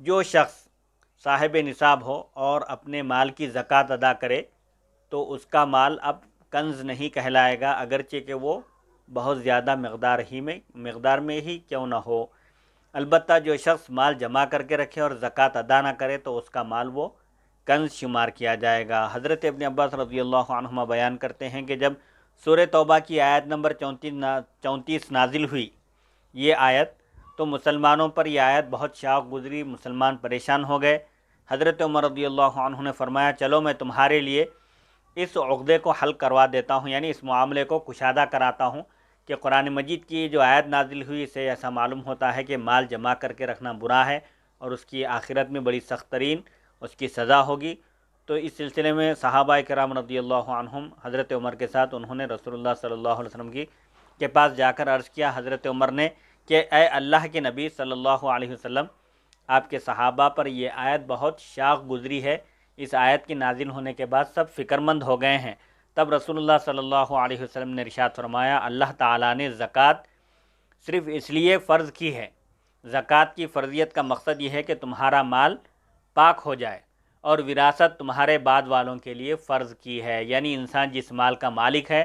جو شخص صاحب نصاب ہو اور اپنے مال کی زکوٰۃ ادا کرے تو اس کا مال اب کنز نہیں کہلائے گا، اگرچہ کہ وہ بہت زیادہ مقدار میں ہی کیوں نہ ہو۔ البتہ جو شخص مال جمع کر کے رکھے اور زکوٰۃ ادا نہ کرے تو اس کا مال وہ کنز شمار کیا جائے گا۔ حضرت ابن عباس رضی اللہ عنہما بیان کرتے ہیں کہ جب سورہ توبہ کی آیت نمبر 34 نازل ہوئی یہ آیت، تو مسلمانوں پر یہ آیت بہت شاق گزری، مسلمان پریشان ہو گئے۔ حضرت عمر رضی اللہ عنہ نے فرمایا چلو میں تمہارے لیے اس عقدے کو حل کروا دیتا ہوں، یعنی اس معاملے کو کشادہ کراتا ہوں کہ قرآن مجید کی جو آیت نازل ہوئی اس سے ایسا معلوم ہوتا ہے کہ مال جمع کر کے رکھنا برا ہے اور اس کی آخرت میں بڑی سخت ترین اس کی سزا ہوگی۔ تو اس سلسلے میں صحابہ کرام رضی اللہ عنہم حضرت عمر کے ساتھ انہوں نے رسول اللہ صلی اللہ علیہ وسلم کے پاس جا کر عرض کیا۔ حضرت عمر نے کہ اے اللہ کے نبی صلی اللہ علیہ وسلم، آپ کے صحابہ پر یہ آیت بہت شاق گزری ہے، اس آیت کے نازل ہونے کے بعد سب فکر مند ہو گئے ہیں۔ تب رسول اللہ صلی اللہ علیہ وسلم نے ارشاد فرمایا اللہ تعالیٰ نے زکوٰۃ صرف اس لیے فرض کی ہے، زکوٰۃ کی فرضیت کا مقصد یہ ہے کہ تمہارا مال پاک ہو جائے، اور وراثت تمہارے بعد والوں کے لیے فرض کی ہے، یعنی انسان جس مال کا مالک ہے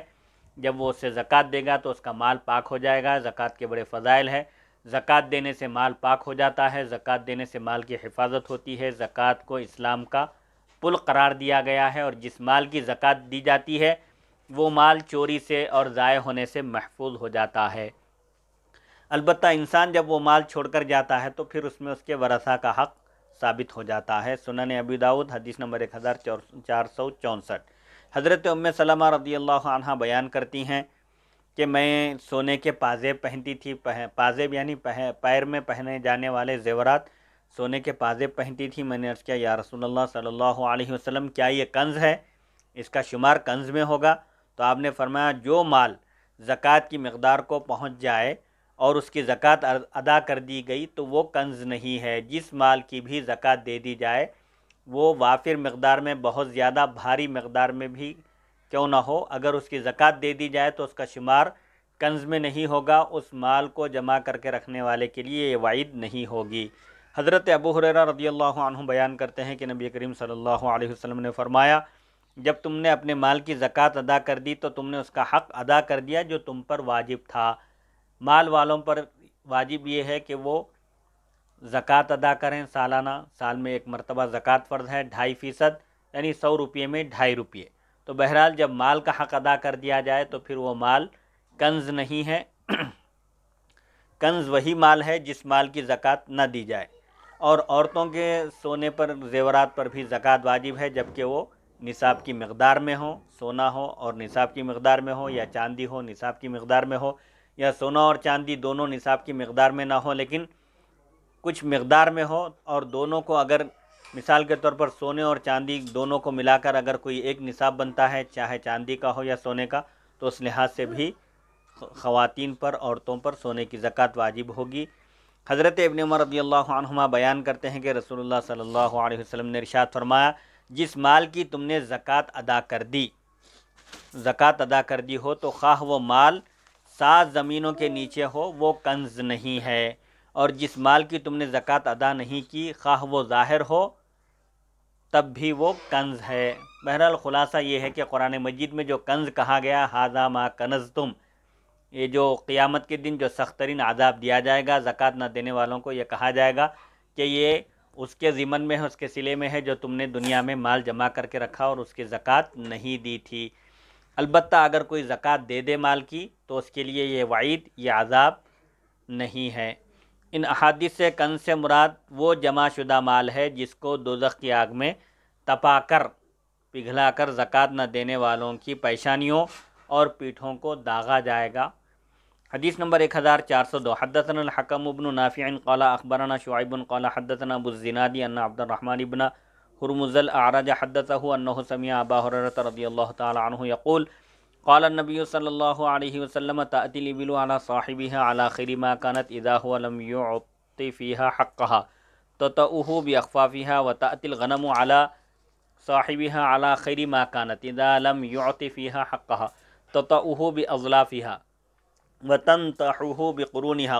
جب وہ اسے زکوٰۃ دے گا تو اس کا مال پاک ہو جائے گا۔ زکوٰۃ کے بڑے فضائل ہیں، زکوٰۃ دینے سے مال پاک ہو جاتا ہے، زکوٰۃ دینے سے مال کی حفاظت ہوتی ہے، زکوٰۃ کو اسلام کا پل قرار دیا گیا ہے، اور جس مال کی زکوٰۃ دی جاتی ہے وہ مال چوری سے اور ضائع ہونے سے محفوظ ہو جاتا ہے۔ البتہ انسان جب وہ مال چھوڑ کر جاتا ہے تو پھر اس میں اس کے ورثہ کا حق ثابت ہو جاتا ہے۔ سنن ابی داؤد حدیث نمبر 1464۔ حضرت ام سلمہ رضی اللہ عنہ بیان کرتی ہیں کہ میں سونے کے پازیب پہنتی تھی، پازیب یعنی پیر میں پہنے جانے والے زیورات، سونے کے پازیب پہنتی تھی۔ میں نے عرض کیا یا رسول اللہ صلی اللہ علیہ وسلم کیا یہ کنز ہے، اس کا شمار کنز میں ہوگا؟ تو آپ نے فرمایا جو مال زکوٰۃ کی مقدار کو پہنچ جائے اور اس کی زکوٰۃ ادا کر دی گئی تو وہ کنز نہیں ہے۔ جس مال کی بھی زکوٰۃ دے دی جائے وہ وافر مقدار میں بہت زیادہ بھاری مقدار میں بھی کیوں نہ ہو، اگر اس کی زکوٰۃ دے دی جائے تو اس کا شمار کنز میں نہیں ہوگا، اس مال کو جمع کر کے رکھنے والے کے لیے یہ وعید نہیں ہوگی۔ حضرت ابو ہریرہ رضی اللہ عنہ بیان کرتے ہیں کہ نبی کریم صلی اللہ علیہ وسلم نے فرمایا جب تم نے اپنے مال کی زکوٰۃ ادا کر دی تو تم نے اس کا حق ادا کر دیا جو تم پر واجب تھا۔ مال والوں پر واجب یہ ہے کہ وہ زکوٰۃ ادا کریں سالانہ، سال میں ایک مرتبہ زکوٰۃ فرض ہے 2.5% یعنی 100 روپے میں 2.5 روپے۔ تو بہرحال جب مال کا حق ادا کر دیا جائے تو پھر وہ مال کنز نہیں ہے، کنز وہی مال ہے جس مال کی زکوٰۃ نہ دی جائے۔ اور عورتوں کے سونے پر زیورات پر بھی زکوٰۃ واجب ہے جبکہ وہ نصاب کی مقدار میں ہو، سونا ہو اور نصاب کی مقدار میں ہو، یا چاندی ہو نصاب کی مقدار میں ہو، یا سونا اور چاندی دونوں نصاب کی مقدار میں نہ ہو لیکن کچھ مقدار میں ہو، اور دونوں کو اگر مثال کے طور پر سونے اور چاندی دونوں کو ملا کر اگر کوئی ایک نصاب بنتا ہے چاہے چاندی کا ہو یا سونے کا، تو اس لحاظ سے بھی خواتین پر، عورتوں پر سونے کی زکوٰۃ واجب ہوگی۔ حضرت ابن عمر رضی اللہ عنہما بیان کرتے ہیں کہ رسول اللہ صلی اللہ علیہ وسلم نے ارشاد فرمایا جس مال کی تم نے زکوٰۃ ادا کر دی ہو تو خواہ وہ مال 7 زمینوں کے نیچے ہو وہ کنز نہیں ہے، اور جس مال کی تم نے زکوٰۃ ادا نہیں کی خواہ وہ ظاہر ہو تب بھی وہ کنز ہے۔ بہرحال خلاصہ یہ ہے کہ قرآن مجید میں جو کنز کہا گیا ھذا ما کنزتم، یہ جو قیامت کے دن جو سخت ترین عذاب دیا جائے گا زکوٰۃ نہ دینے والوں کو، یہ کہا جائے گا کہ یہ اس کے ضمن میں ہے، اس کے صلے میں ہے جو تم نے دنیا میں مال جمع کر کے رکھا اور اس کی زکوٰۃ نہیں دی تھی۔ البتہ اگر کوئی زکوٰۃ دے دے مال کی تو اس کے لیے یہ وعید، یہ عذاب نہیں ہے۔ ان احادیث سے کنز سے مراد وہ جمع شدہ مال ہے جس کو دوزخ کی آگ میں تپا کر پگھلا کر زکوٰۃ نہ دینے والوں کی پیشانیوں اور پیٹھوں کو داغا جائے گا۔ حدیث نمبر 1402۔ حدثنا الحکم بن نافع قال اخبرنا شعیب قال حدثنا ابو الزناد ان عبد الرحمن بن ہرمز الاعرج حدثه انه سمع ابا هريرة رضی اللہ تعالی عنہ یقول قال النبي صلی اللہ علیہ وسلم تأتي الإبل على صاحبها على خير ما كانت اذا هو لم يعط فيها حقها تطأه بأخفافها وتأتي الغنم على صاحبها على خير ما كانت اذا لم يعط فيها حقها تطأه بأظلافها وتنطحه بقرونها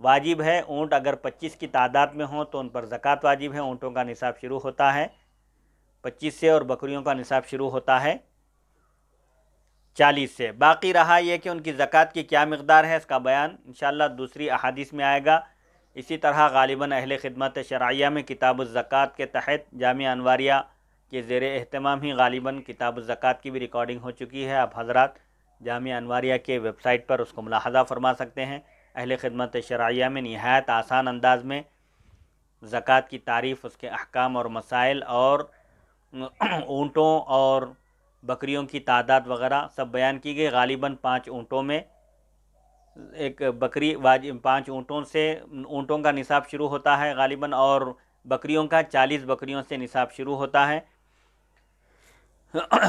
واجب ہے، اونٹ اگر 25 کی تعداد میں ہوں تو ان پر زکوٰۃ واجب ہے، اونٹوں کا نصاب شروع ہوتا ہے 25 سے اور بکریوں کا نصاب شروع ہوتا ہے 40 سے۔ باقی رہا یہ کہ ان کی زکوٰۃ کی کیا مقدار ہے، اس کا بیان انشاءاللہ دوسری احادیث میں آئے گا۔ اسی طرح غالباً اہل خدمت شرعیہ میں کتاب الزکوٰۃ کے تحت جامعہ انواریہ کے زیر اہتمام ہی غالباً کتاب الزکوٰۃ کی بھی ریکارڈنگ ہو چکی ہے۔ آپ حضرات جامعہ انواریہ کے ویب سائٹ پر اس کو ملاحظہ فرما سکتے ہیں۔ اہل خدمت شرعیہ میں نہایت آسان انداز میں زکوٰۃ کی تعریف، اس کے احکام اور مسائل اور اونٹوں اور بکریوں کی تعداد وغیرہ سب بیان کی گئی۔ غالباً 5 اونٹوں میں ایک بکری واجب، 5 اونٹوں سے اونٹوں کا نصاب شروع ہوتا ہے غالباً، اور بکریوں کا 40 بکریوں سے نصاب شروع ہوتا ہے۔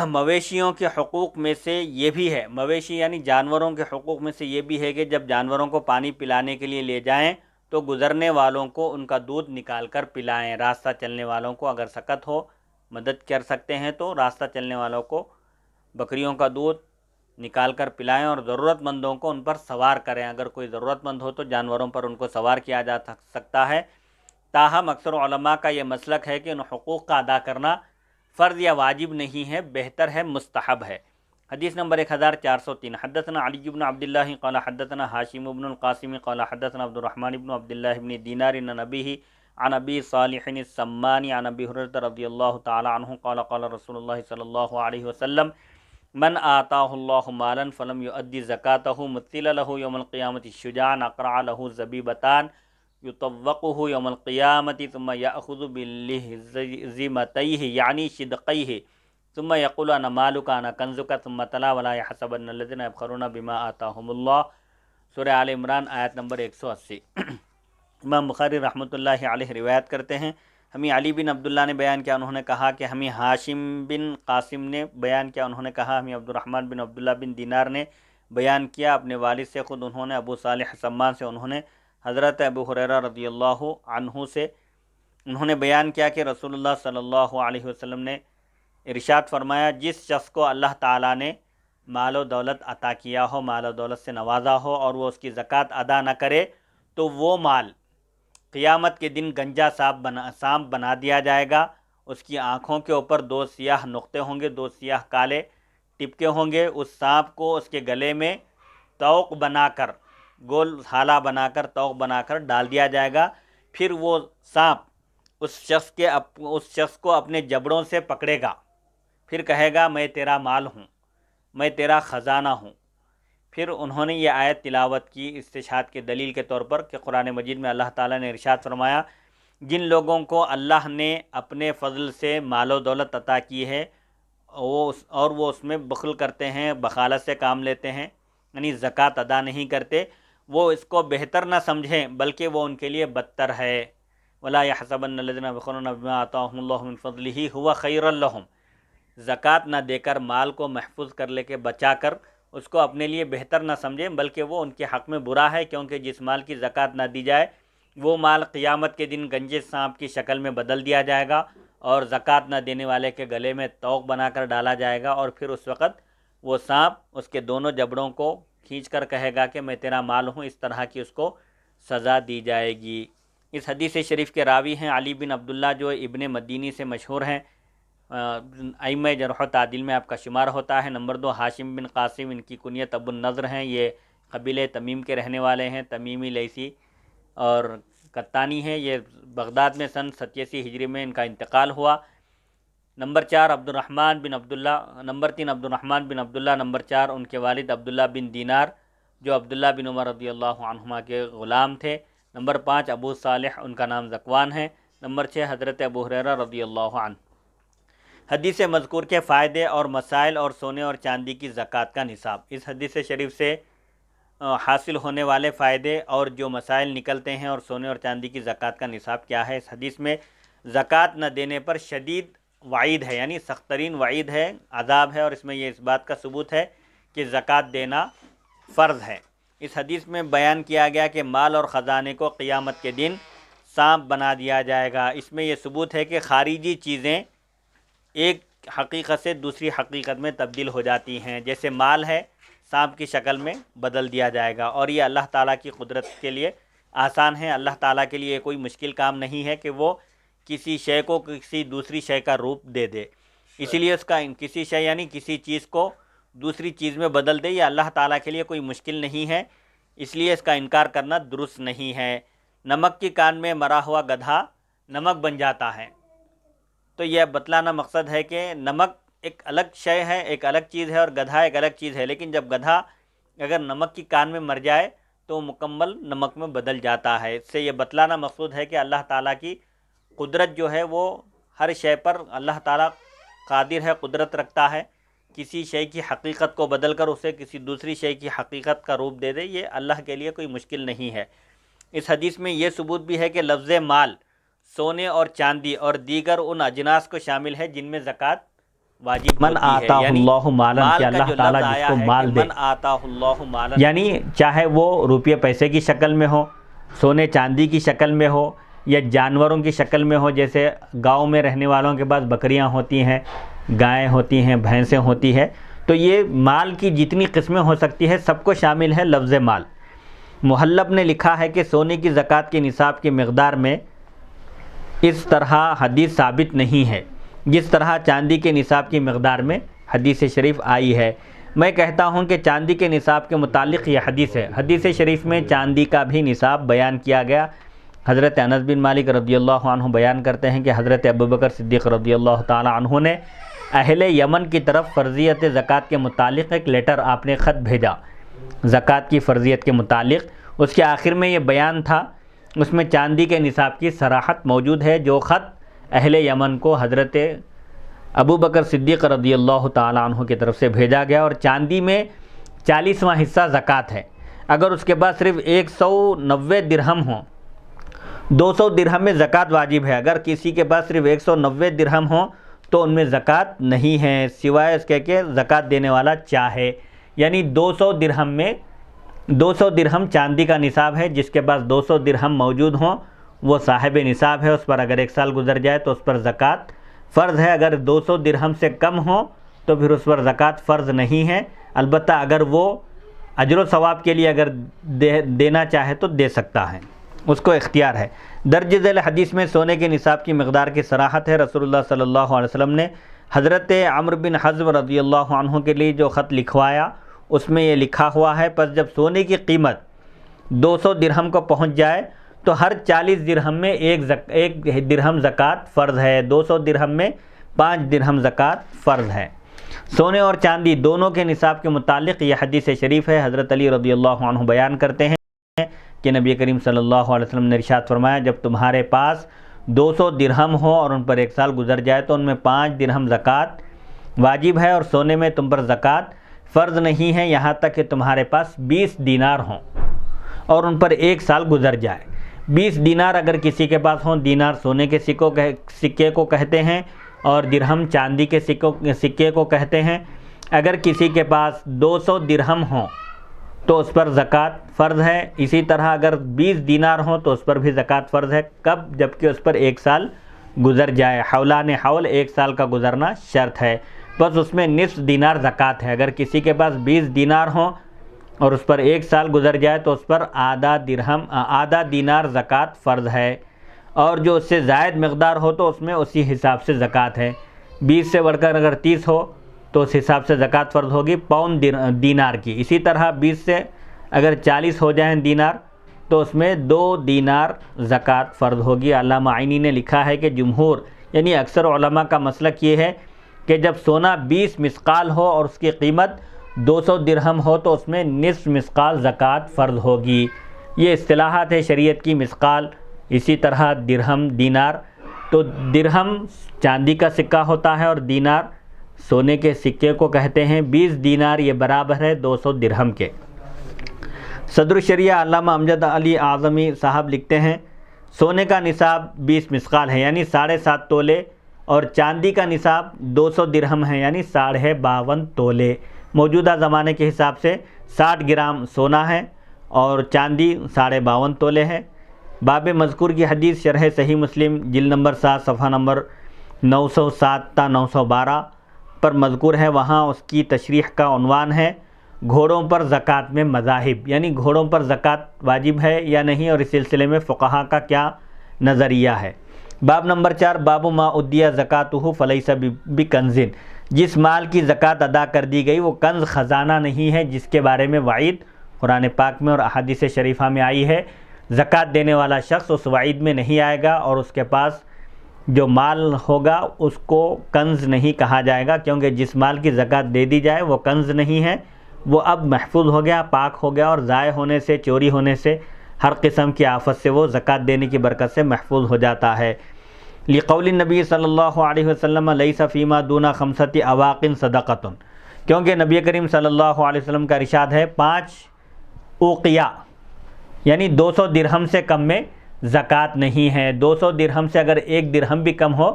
مویشیوں کے حقوق میں سے یہ بھی ہے، مویشی یعنی جانوروں کے حقوق میں سے یہ بھی ہے کہ جب جانوروں کو پانی پلانے کے لیے لے جائیں تو گزرنے والوں کو ان کا دودھ نکال کر پلائیں۔ راستہ چلنے والوں کو اگر سقط ہو مدد کر سکتے ہیں تو راستہ چلنے والوں کو بکریوں کا دودھ نکال کر پلائیں، اور ضرورت مندوں کو ان پر سوار کریں۔ اگر کوئی ضرورت مند ہو تو جانوروں پر ان کو سوار کیا جا سکتا ہے۔ تاہم اکثر علماء کا یہ مسلک ہے کہ ان حقوق کا ادا کرنا فرض یا واجب نہیں ہے، بہتر ہے، مستحب ہے۔ حدیث نمبر 1403 حدثنا علی بن عبداللہ قال حدثنا حاشم بن القاسم قال حدثنا عبد الرحمن بن عبداللہ بن دینار عن ابیہ عن ابی صالح السمانی عن ابی ہریرہ رضی اللہ تعالی عنہ قال قال رسول اللہ صلی اللہ علیہ وسلم من آتاہ اللہ مالا فلم یؤدی زکاتہ مثل له یوم القیامت شجاعا اقرع له زبیبتان یطوقه یوم القیامت ثم یأخذ باللہزمتیہ یعنی شدقیہ ثم یقول انا مالک انا کنزک ثم تلا ولا یحسبن الذین یبخلون بما آتاہم اللہ، سورہ آل عمران آیت نمبر 180۔ امام بخاری رحمۃ اللہ علیہ روایت کرتے ہیں، ہمیں علی بن عبداللہ نے بیان کیا، انہوں نے کہا کہ ہمیں حاشم بن قاسم نے بیان کیا، انہوں نے کہا ہمیں عبد الرحمن بن عبداللہ بن دینار نے بیان کیا اپنے والد سے، خود انہوں نے ابو صالح سمان سے، انہوں نے حضرت ابو ہریرہ رضی اللہ عنہ سے انہوں نے بیان کیا کہ رسول اللہ صلی اللہ علیہ وسلم نے ارشاد فرمایا، جس شخص کو اللہ تعالیٰ نے مال و دولت عطا کیا ہو، مال و دولت سے نوازا ہو، اور وہ اس کی زکوٰۃ ادا نہ کرے تو وہ مال قیامت کے دن گنجا سانپ بنا دیا جائے گا۔ اس کی آنکھوں کے اوپر 2 سیاہ نقطے ہوں گے، 2 سیاہ کالے ٹپکے ہوں گے۔ اس سانپ کو اس کے گلے میں توق بنا کر، گول ہالہ بنا کر، توق بنا کر ڈال دیا جائے گا۔ پھر وہ سانپ اس شخص کو اپنے جبڑوں سے پکڑے گا، پھر کہے گا میں تیرا مال ہوں، میں تیرا خزانہ ہوں۔ پھر انہوں نے یہ آیت تلاوت کی استشہاد کے دلیل کے طور پر کہ قرآن مجید میں اللہ تعالیٰ نے ارشاد فرمایا، جن لوگوں کو اللہ نے اپنے فضل سے مال و دولت عطا کی ہے اور وہ اس میں بخل کرتے ہیں، بخالت سے کام لیتے ہیں، یعنی زکوٰۃ ادا نہیں کرتے، وہ اس کو بہتر نہ سمجھیں بلکہ وہ ان کے لیے بدتر ہے۔ وَلَا يَحْسَبَنَّ الَّذِينَ يَبْخَلُونَ بِمَا آتَاهُمُ اللَّهُ مِنْ فَضْلِهِ هُوَ خَيْرًا لَهُمْ، زکوٰۃ نہ دے کر، مال کو محفوظ کر لے کے بچا کر اس کو اپنے لیے بہتر نہ سمجھیں بلکہ وہ ان کے حق میں برا ہے، کیونکہ جس مال کی زکوٰۃ نہ دی جائے وہ مال قیامت کے دن گنجے سانپ کی شکل میں بدل دیا جائے گا، اور زکوٰۃ نہ دینے والے کے گلے میں توق بنا کر ڈالا جائے گا، اور پھر اس وقت وہ سانپ اس کے دونوں جبڑوں کو کھینچ کر کہے گا کہ میں تیرا مال ہوں۔ اس طرح کی اس کو سزا دی جائے گی۔ اس حدیث شریف کے راوی ہیں علی بن عبداللہ جو ابن مدینی سے مشہور ہیں، ائمہ جرح و تعدیل میں آپ کا شمار ہوتا ہے۔ نمبر 2 حاشم بن قاسم، ان کی کنیت ابو النضر ہیں، یہ قبیلہ تمیم کے رہنے والے ہیں، تمیمی لیثی اور قطانی ہیں۔ یہ بغداد میں سن 87 ہجری میں ان کا انتقال ہوا۔ نمبر 4 عبد الرحمن بن عبداللہ، نمبر 3 عبد الرحمن بن عبداللہ، نمبر 4 ان کے والد عبداللہ بن دینار جو عبداللہ بن عمر رضی اللہ عنہما کے غلام تھے۔ نمبر 5 ابو صالح، ان کا نام ذکوان ہے۔ نمبر 6 حضرت ابو ہریرہ رضی اللہ عنہ۔ حدیث مذکور کے فائدے اور مسائل اور سونے اور چاندی کی زکوٰۃ کا نصاب۔ اس حدیث شریف سے حاصل ہونے والے فائدے اور جو مسائل نکلتے ہیں اور سونے اور چاندی کی زکوٰۃ کا نصاب کیا ہے۔ اس حدیث میں زکوٰۃ نہ دینے پر شدید وعید ہے، یعنی سخت ترین وعید ہے، عذاب ہے، اور اس میں یہ اس بات کا ثبوت ہے کہ زکوٰۃ دینا فرض ہے۔ اس حدیث میں بیان کیا گیا کہ مال اور خزانے کو قیامت کے دن سانپ بنا دیا جائے گا۔ اس میں یہ ثبوت ہے کہ خارجی چیزیں ایک حقیقت سے دوسری حقیقت میں تبدیل ہو جاتی ہیں، جیسے مال ہے سانپ کی شکل میں بدل دیا جائے گا، اور یہ اللہ تعالیٰ کی قدرت کے لیے آسان ہے، اللہ تعالیٰ کے لیے کوئی مشکل کام نہیں ہے کہ وہ کسی شے کو کسی دوسری شے کا روپ دے دے، اسی لیے اس کا کسی شے یعنی کسی چیز کو دوسری چیز میں بدل دے، یہ اللہ تعالیٰ کے لیے کوئی مشکل نہیں ہے، اس لیے اس کا انکار کرنا درست نہیں ہے۔ نمک کی کان میں مرا ہوا گدھا نمک بن جاتا ہے، تو یہ بتلانا مقصد ہے کہ نمک ایک الگ شے ہے، ایک الگ چیز ہے، اور گدھا ایک الگ چیز ہے، لیکن جب گدھا اگر نمک کی کان میں مر جائے تو مکمل نمک میں بدل جاتا ہے۔ اس سے یہ بتلانا مقصود ہے کہ اللہ تعالیٰ کی قدرت جو ہے وہ ہر شے پر اللہ تعالیٰ قادر ہے، قدرت رکھتا ہے، کسی شے کی حقیقت کو بدل کر اسے کسی دوسری شے کی حقیقت کا روپ دے دے، یہ اللہ کے لیے کوئی مشکل نہیں ہے۔ اس حدیث میں یہ ثبوت بھی ہے کہ لفظ مال سونے اور چاندی اور دیگر ان اجناس کو شامل ہے جن میں زکوٰۃ واجب من ہوتی ہے، آتا یعنی اللہ مالا مال کہ کا اللہ جو تعالیٰ لفظ جس آیا کو ہے کہ مال دے، من آتا اللہ مالا، یعنی چاہے وہ روپیے پیسے کی شکل میں ہو، سونے چاندی کی شکل میں ہو، یا جانوروں کی شکل میں ہو، جیسے گاؤں میں رہنے والوں کے پاس بکریاں ہوتی ہیں، گائیں ہوتی ہیں، بھینسیں ہوتی ہیں، تو یہ مال کی جتنی قسمیں ہو سکتی ہے سب کو شامل ہے لفظ مال۔ محلب نے لکھا ہے کہ سونے کی زکوٰۃ کے نصاب کی مقدار میں اس طرح حدیث ثابت نہیں ہے جس طرح چاندی کے نصاب کی مقدار میں حدیث شریف آئی ہے۔ میں کہتا ہوں کہ چاندی کے نصاب کے متعلق یہ حدیث ہے۔ حدیث شریف میں چاندی کا بھی نصاب بیان کیا گیا۔ حضرت انس بن مالک رضی اللہ عنہ بیان کرتے ہیں کہ حضرت ابوبکر صدیق رضی اللہ تعالی عنہ نے اہل یمن کی طرف فرضیت زکوٰۃ کے متعلق ایک لیٹر، آپ نے خط بھیجا زکوٰۃ کی فرضیت کے متعلق۔ اس کے آخر میں یہ بیان تھا، اس میں چاندی کے نصاب کی صراحت موجود ہے، جو خط اہل یمن کو حضرت ابوبکر صدیق رضی اللہ تعالی عنہ کی طرف سے بھیجا گیا، اور چاندی میں 40واں حصہ زکوٰۃ ہے۔ اگر اس کے پاس صرف 190 درہم ہوں، 200 درہم میں زکوٰۃ واجب ہے، اگر کسی کے پاس صرف 190 درہم ہوں تو ان میں زکوٰۃ نہیں ہے، سوائے اس کے کہ زکوٰۃ دینے والا چاہے، یعنی 200 درہم میں 200 درہم چاندی کا نصاب ہے، جس کے پاس 200 درہم موجود ہوں وہ صاحب نصاب ہے، اس پر اگر 1 سال گزر جائے تو اس پر زکوٰۃ فرض ہے۔ اگر 200 درہم سے کم ہو تو پھر اس پر زکوٰۃ فرض نہیں ہے، البتہ اگر وہ اجر و ثواب کے لیے اگر دینا چاہے تو دے سکتا ہے، اس کو اختیار ہے۔ درج ذیل حدیث میں سونے کے نصاب کی مقدار کی صراحت ہے۔ رسول اللہ صلی اللہ علیہ وسلم نے حضرت عمرو بن حزم رضی اللہ عنہ کے لیے جو خط لکھوایا اس میں یہ لکھا ہوا ہے، پس جب سونے کی قیمت 200 درہم کو پہنچ جائے تو ہر 40 درہم میں ایک درہم زکوٰۃ فرض ہے، 200 درہم میں 5 درہم زکوٰۃ فرض ہے۔ سونے اور چاندی دونوں کے نصاب کے متعلق یہ حدیث شریف ہے۔ حضرت علی رضی اللہ عنہ بیان کرتے ہیں کہ نبی کریم صلی اللہ علیہ وسلم نے ارشاد فرمایا، جب تمہارے پاس 200 درہم ہو اور ان پر 1 سال گزر جائے تو ان میں 5 درہم زکوٰۃ واجب ہے، اور سونے میں تم پر زکوٰۃ فرض نہیں ہے یہاں تک کہ تمہارے پاس 20 دینار ہوں اور ان پر 1 سال گزر جائے۔ 20 دینار اگر کسی کے پاس ہوں، دینار سونے کے سکے کو کہتے ہیں اور درہم چاندی کے سکے کو کہتے ہیں۔ اگر کسی کے پاس 200 درہم ہوں تو اس پر زکوٰۃ فرض ہے، اسی طرح اگر 20 دینار ہوں تو اس پر بھی زکوٰۃ فرض ہے۔ کب؟ جبکہ اس پر 1 سال گزر جائے، حولان حول 1 سال کا گزرنا شرط ہے، بس اس میں نصف دینار زکوٰۃ ہے۔ اگر کسی کے پاس 20 دینار ہوں اور اس پر 1 سال گزر جائے تو اس پر آدھا دینار زکوٰۃ فرض ہے، اور جو اس سے زائد مقدار ہو تو اس میں اسی حساب سے زکوٰۃ ہے۔ 20 سے بڑھ کر اگر 30 ہو تو اس حساب سے زکوٰۃ فرض ہوگی پاؤن دینار کی۔ اسی طرح 20 سے اگر 40 ہو جائیں دینار تو اس میں 2 دینار زکوٰۃ فرض ہوگی۔ علامہ عینی نے لکھا ہے کہ جمہور یعنی اکثر علماء کا مسلک یہ ہے کہ جب سونا 20 مثقال ہو اور اس کی قیمت 200 درہم ہو تو اس میں نصف مثقال زکوٰۃ فرض ہوگی۔ یہ اصطلاحات ہے شریعت کی۔ مثقال، اسی طرح درہم، دینار، تو درہم چاندی کا سکہ ہوتا ہے اور دینار سونے کے سکے کو کہتے ہیں۔ 20 دینار یہ برابر ہے 200 درہم کے۔ صدر الشریعہ علامہ امجد علی اعظمی صاحب لکھتے ہیں، سونے کا نصاب 20 مثقال ہے یعنی 7.5 تولے، اور چاندی کا نصاب 200 درہم ہے یعنی 52.5 تولے۔ موجودہ زمانے کے حساب سے 60 گرام سونا ہے اور چاندی 52.5 تولے ہے۔ باب مذکور کی حدیث شرح صحیح مسلم جلد نمبر 7 صفحہ نمبر 907 تا 912 پر مذکور ہے، وہاں اس کی تشریح کا عنوان ہے گھوڑوں پر زکوٰۃ میں مذاہب، یعنی گھوڑوں پر زکوٰۃ واجب ہے یا نہیں، اور اس سلسلے میں فقہا کا کیا نظریہ ہے۔ باب نمبر 4، باب ما ادیہ زکاتہ فلیس بکنز، جس مال کی زکوٰۃ ادا کر دی گئی وہ کنز خزانہ نہیں ہے، جس کے بارے میں وعید قرآن پاک میں اور احادیث شریفہ میں آئی ہے۔ زکوٰۃ دینے والا شخص اس وعید میں نہیں آئے گا، اور اس کے پاس جو مال ہوگا اس کو کنز نہیں کہا جائے گا، کیونکہ جس مال کی زکوٰۃ دے دی جائے وہ کنز نہیں ہے، وہ اب محفوظ ہو گیا، پاک ہو گیا، اور ضائع ہونے سے، چوری ہونے سے، ہر قسم کی آفت سے وہ زکوٰۃ دینے کی برکت سے محفوظ ہو جاتا ہے۔ لقول النبی صلی اللہ علیہ وسلم لیس فیما دون 5 اواق صدقۃ، کیونکہ نبی کریم صلی اللہ علیہ وسلم کا ارشاد ہے 5 اوقیہ یعنی 200 درہم سے کم میں زکوٰۃ نہیں ہے۔ 200 درہم سے اگر 1 درہم بھی کم ہو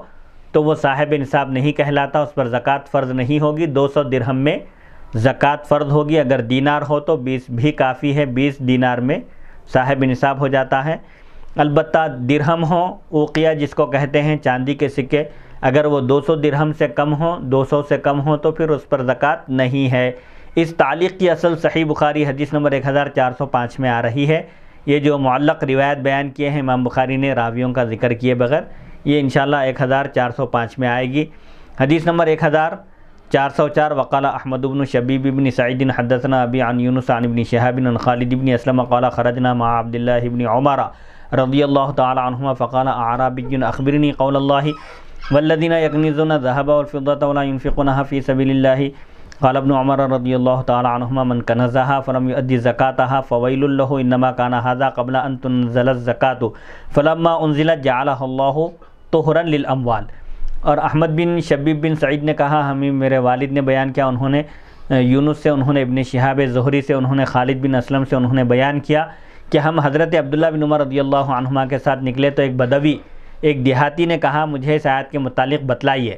تو وہ صاحب نصاب نہیں کہلاتا، اس پر زکوٰۃ فرض نہیں ہوگی۔ 200 درہم میں زکوٰۃ فرض ہوگی، اگر دینار ہو تو 20 بھی کافی ہے، 20 دینار میں صاحب نصاب ہو جاتا ہے۔ البتہ درہم ہو، اوقیہ جس کو کہتے ہیں چاندی کے سکے، اگر وہ 200 درہم سے کم ہو، 200 سے کم ہو تو پھر اس پر زکوٰۃ نہیں ہے۔ اس تعلیق کی اصل صحیح بخاری حدیث نمبر 1405 میں آ رہی ہے۔ یہ جو معلق روایت بیان کیے ہیں امام بخاری نے راویوں کا ذکر کیے بغیر، یہ انشاءاللہ 1405 میں آئے گی۔ حدیث نمبر 1404، وقال احمد بن شبیب بن سعید حدثنا ابی عن یونس عن ابن شہاب عن خالد بن اسلم قال خرجنا مع عبد الله بن عمر رضی اللہ تعالی عنہما فقال اعرابی اخبرنی قول اللہ والذین یکنزون الذهب والفضة ولا ينفقونها في سبیل اللہ قال ابن عمر رضی اللہ تعالی عنہما من کنزها فلم يؤدي زکاتها فویل له انما كان هذا قبل ان تنزل الزکاة فلما انزلت جعلها اللہ طہرا للاموال۔ اور احمد بن شبیب بن سعید نے کہا، ہمیں میرے والد نے بیان کیا، انہوں نے یونس سے، انہوں نے ابن شہاب زہری سے، انہوں نے خالد بن اسلم سے، انہوں نے بیان کیا کہ ہم حضرت عبداللہ بن عمر رضی اللہ عنہما کے ساتھ نکلے تو ایک بدوی، ایک دیہاتی نے کہا مجھے اس آیت کے متعلق بتلائیے۔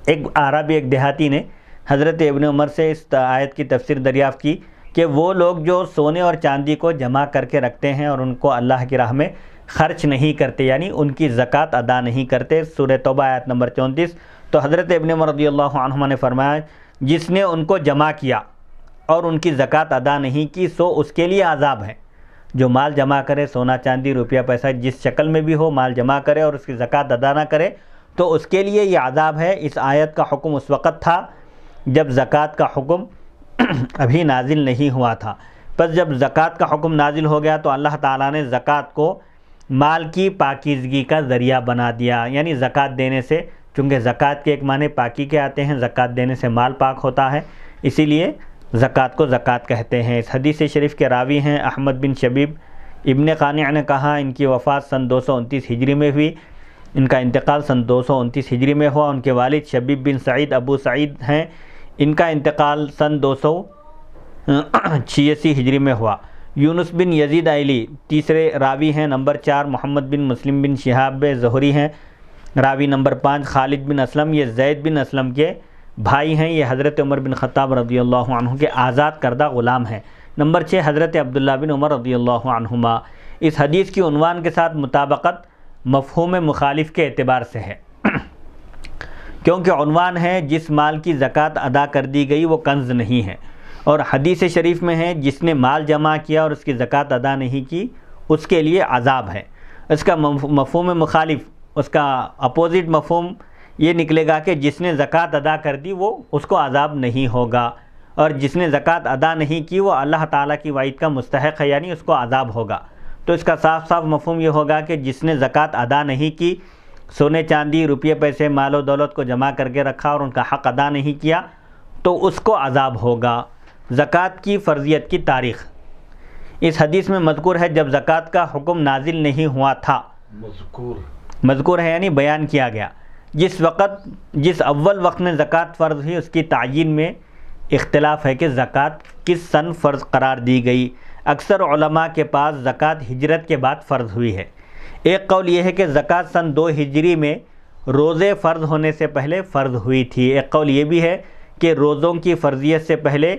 ایک عربی، ایک دیہاتی نے حضرت ابن عمر سے اس آیت کی تفسیر دریافت کی کہ وہ لوگ جو سونے اور چاندی کو جمع کر کے رکھتے ہیں اور ان کو اللہ کی راہ میں خرچ نہیں کرتے، یعنی ان کی زکوٰۃ ادا نہیں کرتے، سورہ توبہ آیت نمبر 34۔ تو حضرت ابن عمر رضی اللہ عنہما نے فرمایا جس نے ان کو جمع کیا اور ان کی زکوٰۃ ادا نہیں کی سو اس کے لیے عذاب ہے۔ جو مال جمع کرے، سونا چاندی روپیہ پیسہ جس شکل میں بھی ہو، مال جمع کرے اور اس کی زکوٰۃ ادا نہ کرے تو اس کے لیے یہ عذاب ہے۔ اس آیت کا حکم اس وقت تھا جب زکوٰۃ کا حکم ابھی نازل نہیں ہوا تھا، پس جب زکوٰۃ کا حکم نازل ہو گیا تو اللہ تعالیٰ نے زکوٰۃ کو مال کی پاکیزگی کا ذریعہ بنا دیا، یعنی زکوٰۃ دینے سے، چونکہ زکوٰۃ کے ایک معنی پاکی کے آتے ہیں، زکوٰۃ دینے سے مال پاک ہوتا ہے، اسی لیے زکوٰۃ کو زکوٰۃ کہتے ہیں۔ اس حدیث شریف کے راوی ہیں احمد بن شبیب۔ ابن قانع نے کہا ان کی وفات سن 229 ہجری میں ہوئی، ان کا انتقال سن 229 ہجری میں ہوا۔ ان کے والد شبیب بن سعید ابو سعید ہیں، ان کا انتقال سن 286 ہجری میں ہوا۔ یونس بن یزید ایلی تیسرے راوی ہیں، نمبر 4 محمد بن مسلم بن شہاب زہری ہیں، راوی نمبر 5 خالد بن اسلم، یہ زید بن اسلم کے بھائی ہیں، یہ حضرت عمر بن خطاب رضی اللہ عنہ کے آزاد کردہ غلام ہیں۔ نمبر 6 حضرت عبداللہ بن عمر رضی اللہ عنہما۔ اس حدیث کی عنوان کے ساتھ مطابقت مفہوم مخالف کے اعتبار سے ہے، کیونکہ عنوان ہے جس مال کی زکوٰۃ ادا کر دی گئی وہ کنز نہیں ہے، اور حدیث شریف میں ہے جس نے مال جمع کیا اور اس کی زکوٰۃ ادا نہیں کی اس کے لیے عذاب ہے۔ اس کا مفہوم مخالف، اس کا اپوزٹ مفہوم یہ نکلے گا کہ جس نے زکوٰۃ ادا کر دی وہ اس کو عذاب نہیں ہوگا، اور جس نے زکوٰۃ ادا نہیں کی وہ اللہ تعالیٰ کی وعید کا مستحق ہے، یعنی اس کو عذاب ہوگا۔ تو اس کا صاف صاف مفہوم یہ ہوگا کہ جس نے زکوٰۃ ادا نہیں کی، سونے چاندی روپیے پیسے مال و دولت کو جمع کر کے رکھا اور ان کا حق ادا نہیں کیا تو اس کو عذاب ہوگا۔ زکوٰۃ کی فرضیت کی تاریخ اس حدیث میں مذکور ہے، جب زکوٰۃ کا حکم نازل نہیں ہوا تھا، مذکور ہے یعنی بیان کیا گیا، جس اول وقت میں زکوٰۃ فرض ہوئی اس کی تعیین میں اختلاف ہے کہ زکوٰۃ کس سن فرض قرار دی گئی۔ اکثر علماء کے پاس زکوٰۃ ہجرت کے بعد فرض ہوئی ہے۔ ایک قول یہ ہے کہ زکوٰۃ سن 2 ہجری میں روزے فرض ہونے سے پہلے فرض ہوئی تھی۔ ایک قول یہ بھی ہے کہ روزوں کی فرضیت سے پہلے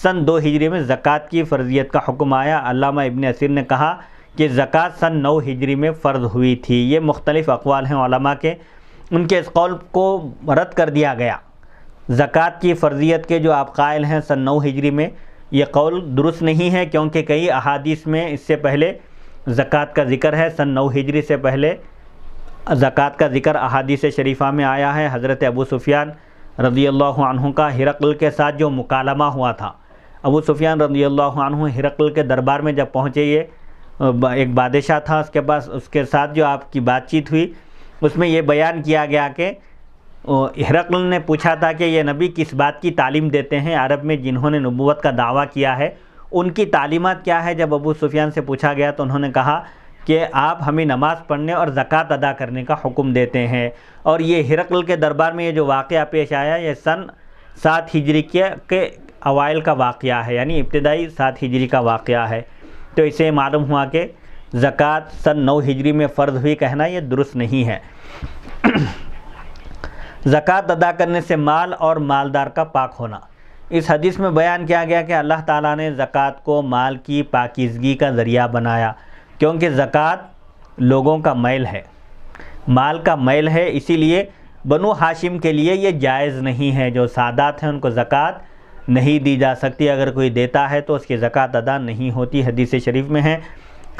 سن 2 ہجری میں زکوٰۃ کی فرضیت کا حکم آیا۔ علامہ ابن اسیر نے کہا کہ زکوٰۃ سن 9 ہجری میں فرض ہوئی تھی۔ یہ مختلف اقوال ہیں علماء کے، ان کے اس قول کو رد کر دیا گیا۔ زکوٰۃ کی فرضیت کے جو آپ قائل ہیں سن 9 ہجری میں، یہ قول درست نہیں ہے، کیونکہ کئی احادیث میں اس سے پہلے زکوٰۃ کا ذکر ہے۔ سن 9 ہجری سے پہلے زکوٰۃ کا ذکر احادیث شریفہ میں آیا ہے۔ حضرت ابو سفیان رضی اللہ عنہ کا ہرقل کے ساتھ جو مکالمہ ہوا تھا، ابو سفیان رضی اللہ عنہ ہرقل کے دربار میں جب پہنچے، یہ ایک بادشاہ تھا، اس کے پاس اس کے ساتھ جو آپ کی بات چیت ہوئی، اس میں یہ بیان کیا گیا کہ ہرقل نے پوچھا تھا کہ یہ نبی کس بات کی تعلیم دیتے ہیں، عرب میں جنہوں نے نبوت کا دعویٰ کیا ہے ان کی تعلیمات کیا ہے۔ جب ابو سفیان سے پوچھا گیا تو انہوں نے کہا کہ آپ ہمیں نماز پڑھنے اور زکوٰۃ ادا کرنے کا حکم دیتے ہیں۔ اور یہ ہرقل کے دربار میں یہ جو واقعہ پیش آیا، یہ سن 7 ہجری کے اوائل کا واقعہ ہے، یعنی ابتدائی 7 ہجری کا واقعہ ہے۔ تو اسے معلوم ہوا کہ زکوٰۃ سن 9 ہجری میں فرض ہوئی کہنا یہ درست نہیں ہے۔ زکوٰۃ ادا کرنے سے مال اور مالدار کا پاک ہونا، اس حدیث میں بیان کیا گیا کہ اللہ تعالیٰ نے زکوٰۃ کو مال کی پاکیزگی کا ذریعہ بنایا، کیونکہ زکوٰۃ لوگوں کا میل ہے، مال کا میل ہے، اسی لیے بنو ہاشم کے لیے یہ جائز نہیں ہے۔ جو سادات ہیں ان کو زکوٰۃ نہیں دی جا سکتی، اگر کوئی دیتا ہے تو اس کی زکوٰۃ ادا نہیں ہوتی۔ حدیث شریف میں ہے،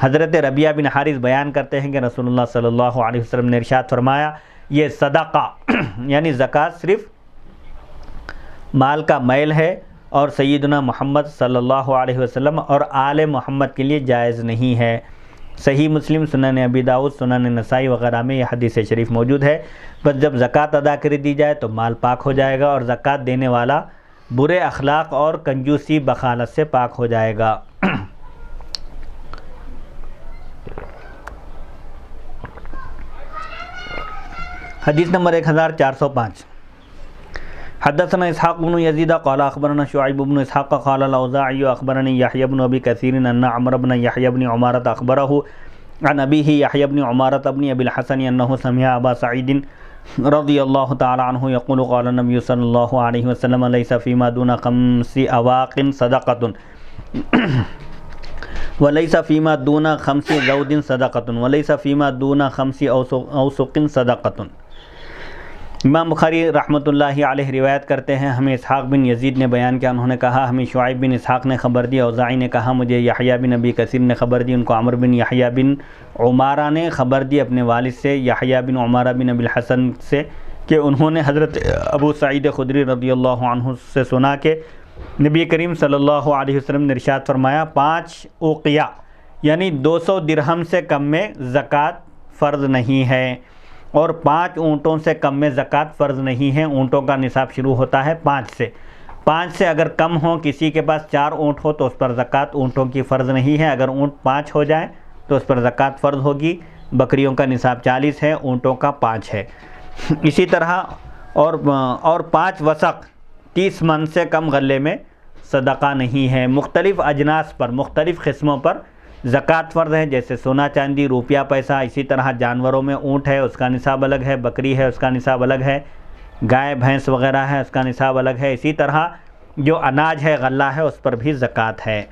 حضرت ربیعہ بن حارث بیان کرتے ہیں کہ رسول اللہ صلی اللہ علیہ وسلم نے ارشاد فرمایا، یہ صدقہ یعنی زکوٰۃ صرف مال کا میل ہے، اور سیدنا محمد صلی اللہ علیہ وسلم اور آل محمد کے لیے جائز نہیں ہے۔ صحیح مسلم، سنن ابی داؤد، سنن نسائی وغیرہ میں یہ حدیث شریف موجود ہے۔ بس جب زکوٰۃ ادا کر دی جائے تو مال پاک ہو جائے گا، اور زکوٰۃ دینے والا برے اخلاق اور کنجوسی بخالت سے پاک ہو جائے گا۔ حدیث نمبر 1405، حدثنا اسحاق بن یزید قال اخبرنا شعیب بن اسحاق قال الاوزاعی اخبرنی یحیی بن ابی کثیر ان عمرو بن یحیی بن عمارة اخبره عن ابیہ یحیی بن عمارة بن ابی الحسن انه سمع ابا سعید رضی اللہ تعالی عنہ یقول قال النبی صلی اللہ علیہ وسلم لیس فیما دون 5 اواق صدقۃ ولیس فیما دون 5 زود صدقۃ ولیس فیما دون 5 اوسق صدقۃ۔ امام بخاری رحمۃ اللہ علیہ روایت کرتے ہیں، ہمیں اسحاق بن یزید نے بیان کیا، انہوں نے کہا ہمیں شعیب بن اسحاق نے خبر دی، اوزاعی نے کہا مجھے یحییٰ بن ابی کثیر نے خبر دی، ان کو عمرو بن یحییٰ بن عمارہ نے خبر دی اپنے والد سے یحییٰ بن عمارہ بن ابی الحسن سے، کہ انہوں نے حضرت ابو سعید خدری رضی اللہ عنہ سے سنا کہ نبی کریم صلی اللہ علیہ وسلم نے ارشاد فرمایا 5 اوقیہ یعنی 200 درہم سے کم میں زکوٰۃ فرض نہیں ہے، اور 5 اونٹوں سے کم میں زکوٰۃ فرض نہیں ہے۔ اونٹوں کا نصاب شروع ہوتا ہے 5 سے اگر کم ہو، کسی کے پاس 4 اونٹ ہو تو اس پر زکوٰۃ اونٹوں کی فرض نہیں ہے، اگر اونٹ 5 ہو جائیں تو اس پر زکوٰۃ فرض ہوگی۔ بکریوں کا نصاب 40 ہے، اونٹوں کا 5 ہے۔ اسی طرح اور 5 وسق 30 من سے کم غلے میں صدقہ نہیں ہے۔ مختلف اجناس پر، مختلف قسموں پر زکوٰۃ فرض ہے، جیسے سونا چاندی، روپیہ پیسہ، اسی طرح جانوروں میں اونٹ ہے اس کا نصاب الگ ہے، بکری ہے اس کا نصاب الگ ہے، گائے بھینس وغیرہ ہے اس کا نصاب الگ ہے، اسی طرح جو اناج ہے غلہ ہے اس پر بھی زکوٰۃ ہے۔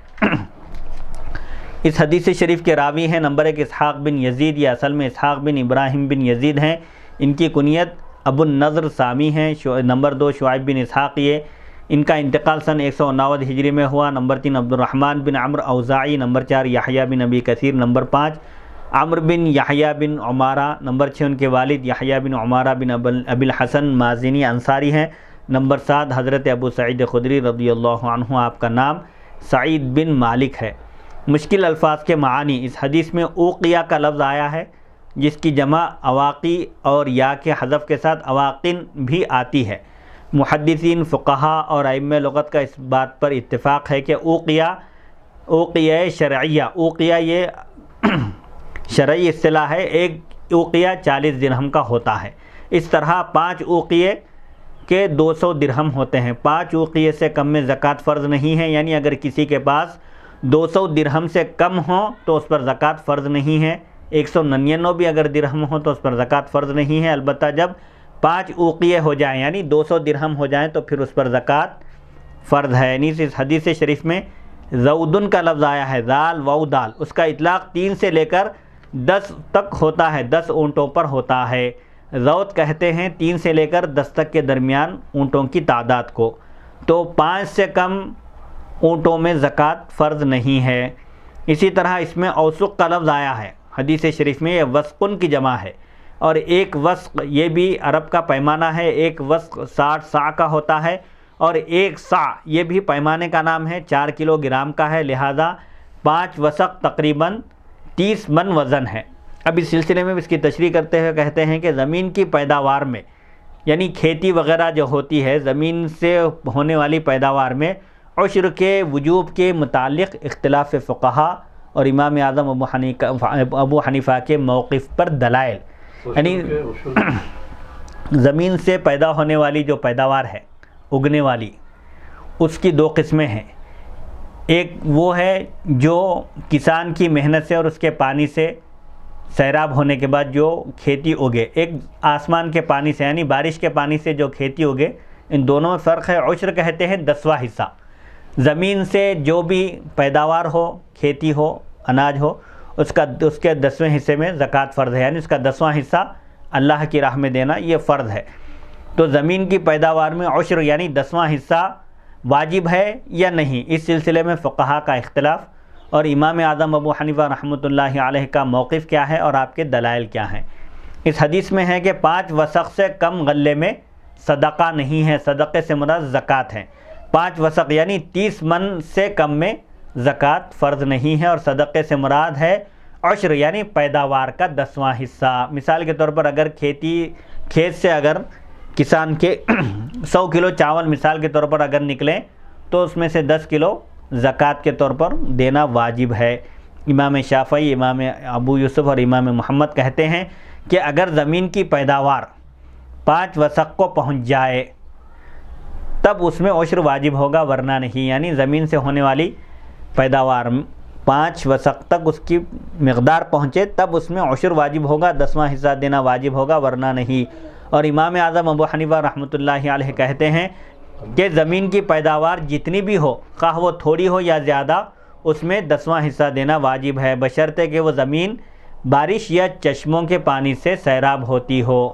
اس حدیث شریف کے راوی ہیں نمبر 1 اسحاق بن یزید، یہ اصل میں اسحاق بن ابراہیم بن یزید ہیں، ان کی کنیت ابو النضر سامی ہیں۔ نمبر 2 شعیب بن اسحاق، یہ ان کا انتقال سن 159 ہجری میں ہوا۔ نمبر 3 عبد الرحمن بن عمرو اوزاعی۔ نمبر 4 یحییٰ بن ابی کثیر۔ نمبر 5 عمرو بن یحییٰ بن عمارہ۔ نمبر 6 ان کے والد یحییٰ بن عمارہ بن ابی الحسن مازنی انصاری ہیں۔ نمبر 7 حضرت ابو سعید خدری رضی اللہ عنہ، آپ کا نام سعید بن مالک ہے۔ مشکل الفاظ کے معانی، اس حدیث میں اوقیہ کا لفظ آیا ہے جس کی جمع اواقی اور یا کے حذف کے ساتھ اواقن بھی آتی ہے۔ محدثین، فقہا اور ائمہ لغت کا اس بات پر اتفاق ہے کہ اوقیہ شرعیہ، اوقیہ یہ شرعی اصطلاح ہے، ایک اوقیہ 40 درہم کا ہوتا ہے۔ اس طرح 5 اوقیہ کے 200 درہم ہوتے ہیں۔ 5 اوقیہ سے کم میں زکوٰۃ فرض نہیں ہے، یعنی اگر کسی کے پاس 200 درہم سے کم ہو تو اس پر زکوٰۃ فرض نہیں ہے۔ 199 بھی اگر درہم ہو تو اس پر زکوٰۃ فرض نہیں ہے، البتہ جب 5 اوقیہ ہو جائیں یعنی 200 درہم ہو جائیں تو پھر اس پر زکوٰۃ فرض ہے۔ یعنی اس حدیث شریف میں زودن کا لفظ آیا ہے، ذال واو دال، اس کا اطلاق 3 سے لے کر 10 تک ہوتا ہے، 10 اونٹوں پر ہوتا ہے۔ ذوت کہتے ہیں 3 سے لے کر 10 تک کے درمیان اونٹوں کی تعداد کو، تو 5 سے کم اونٹوں میں زکوٰۃ فرض نہیں ہے۔ اسی طرح اس میں اوسق کا لفظ آیا ہے، حدیث شریف میں یہ وسقن کی جمع ہے، اور ایک وسق یہ بھی عرب کا پیمانہ ہے، ایک وسق 60 صاع کا ہوتا ہے، اور ایک صاع یہ بھی پیمانے کا نام ہے، 4 کلو گرام کا ہے، لہذا 5 وسق تقریباً 30 من وزن ہے۔ اب اس سلسلے میں اس کی تشریح کرتے ہوئے کہتے ہیں کہ زمین کی پیداوار میں، یعنی کھیتی وغیرہ جو ہوتی ہے، زمین سے ہونے والی پیداوار میں عشر کے وجوب کے متعلق اختلاف فقہا اور امام اعظم ابو حنیفہ کے موقف پر دلائل، یعنی زمین سے پیدا ہونے والی جو پیداوار ہے اگنے والی، اس کی 2 قسمیں ہیں۔ ایک وہ ہے جو کسان کی محنت سے اور اس کے پانی سے سیراب ہونے کے بعد جو کھیتی اگے، ایک آسمان کے پانی سے یعنی بارش کے پانی سے جو کھیتی اگے، ان دونوں میں فرق ہے۔ عشر کہتے ہیں 10واں حصہ، زمین سے جو بھی پیداوار ہو، کھیتی ہو، اناج ہو، اس کے 10ویں حصے میں زکوٰۃ فرض ہے، یعنی اس کا 10واں حصہ اللہ کی راہ میں دینا یہ فرض ہے۔ تو زمین کی پیداوار میں عشر یعنی 10واں حصہ واجب ہے یا نہیں، اس سلسلے میں فقہا کا اختلاف، اور امام اعظم ابو حنیفہ رحمۃ اللہ علیہ کا موقف کیا ہے اور آپ کے دلائل کیا ہیں۔ اس حدیث میں ہے کہ 5 وسق سے کم غلے میں صدقہ نہیں ہے، صدقے سے مراد زکوٰۃ ہے۔ 5 وسق یعنی 30 من سے کم میں زکوٰۃ فرض نہیں ہے، اور صدقے سے مراد ہے عشر یعنی پیداوار کا 10واں حصہ۔ مثال کے طور پر اگر کھیت سے اگر کسان کے 100 کلو چاول مثال کے طور پر اگر نکلیں تو اس میں سے 10 کلو زکوٰۃ کے طور پر دینا واجب ہے۔ امام شافعی، امام ابو یوسف اور امام محمد کہتے ہیں کہ اگر زمین کی پیداوار 5 وسق کو پہنچ جائے تب اس میں عشر واجب ہوگا، ورنہ نہیں، یعنی زمین سے ہونے والی پیداوار 5 وسق تک اس کی مقدار پہنچے تب اس میں عشر واجب ہوگا، 10واں حصہ دینا واجب ہوگا، ورنہ نہیں۔ اور امام اعظم ابو حنیفہ رحمۃ اللہ علیہ کہتے ہیں کہ زمین کی پیداوار جتنی بھی ہو، خواہ وہ تھوڑی ہو یا زیادہ، اس میں 10واں حصہ دینا واجب ہے، بشرطے کہ وہ زمین بارش یا چشموں کے پانی سے سیراب ہوتی ہو۔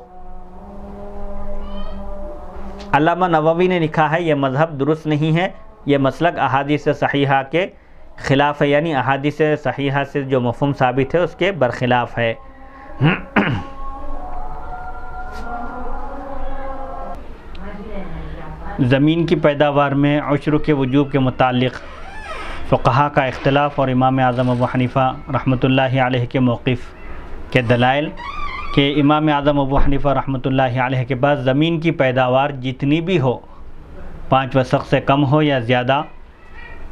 علامہ نووی نے لکھا ہے یہ مذہب درست نہیں ہے، یہ مسلک احادیث صحیحہ کے خلاف ہے، یعنی احادیث صحیحہ سے جو مفہوم ثابت ہے اس کے برخلاف ہے۔ زمین کی پیداوار میں عشر کے وجوب کے متعلق فقہا کا اختلاف اور امام اعظم ابو حنیفہ رحمۃ اللہ علیہ کے موقف کے دلائل کہ امام اعظم ابو حنیفہ رحمۃ اللہ علیہ کے پاس زمین کی پیداوار جتنی بھی ہو، 5 وسق سے کم ہو یا زیادہ،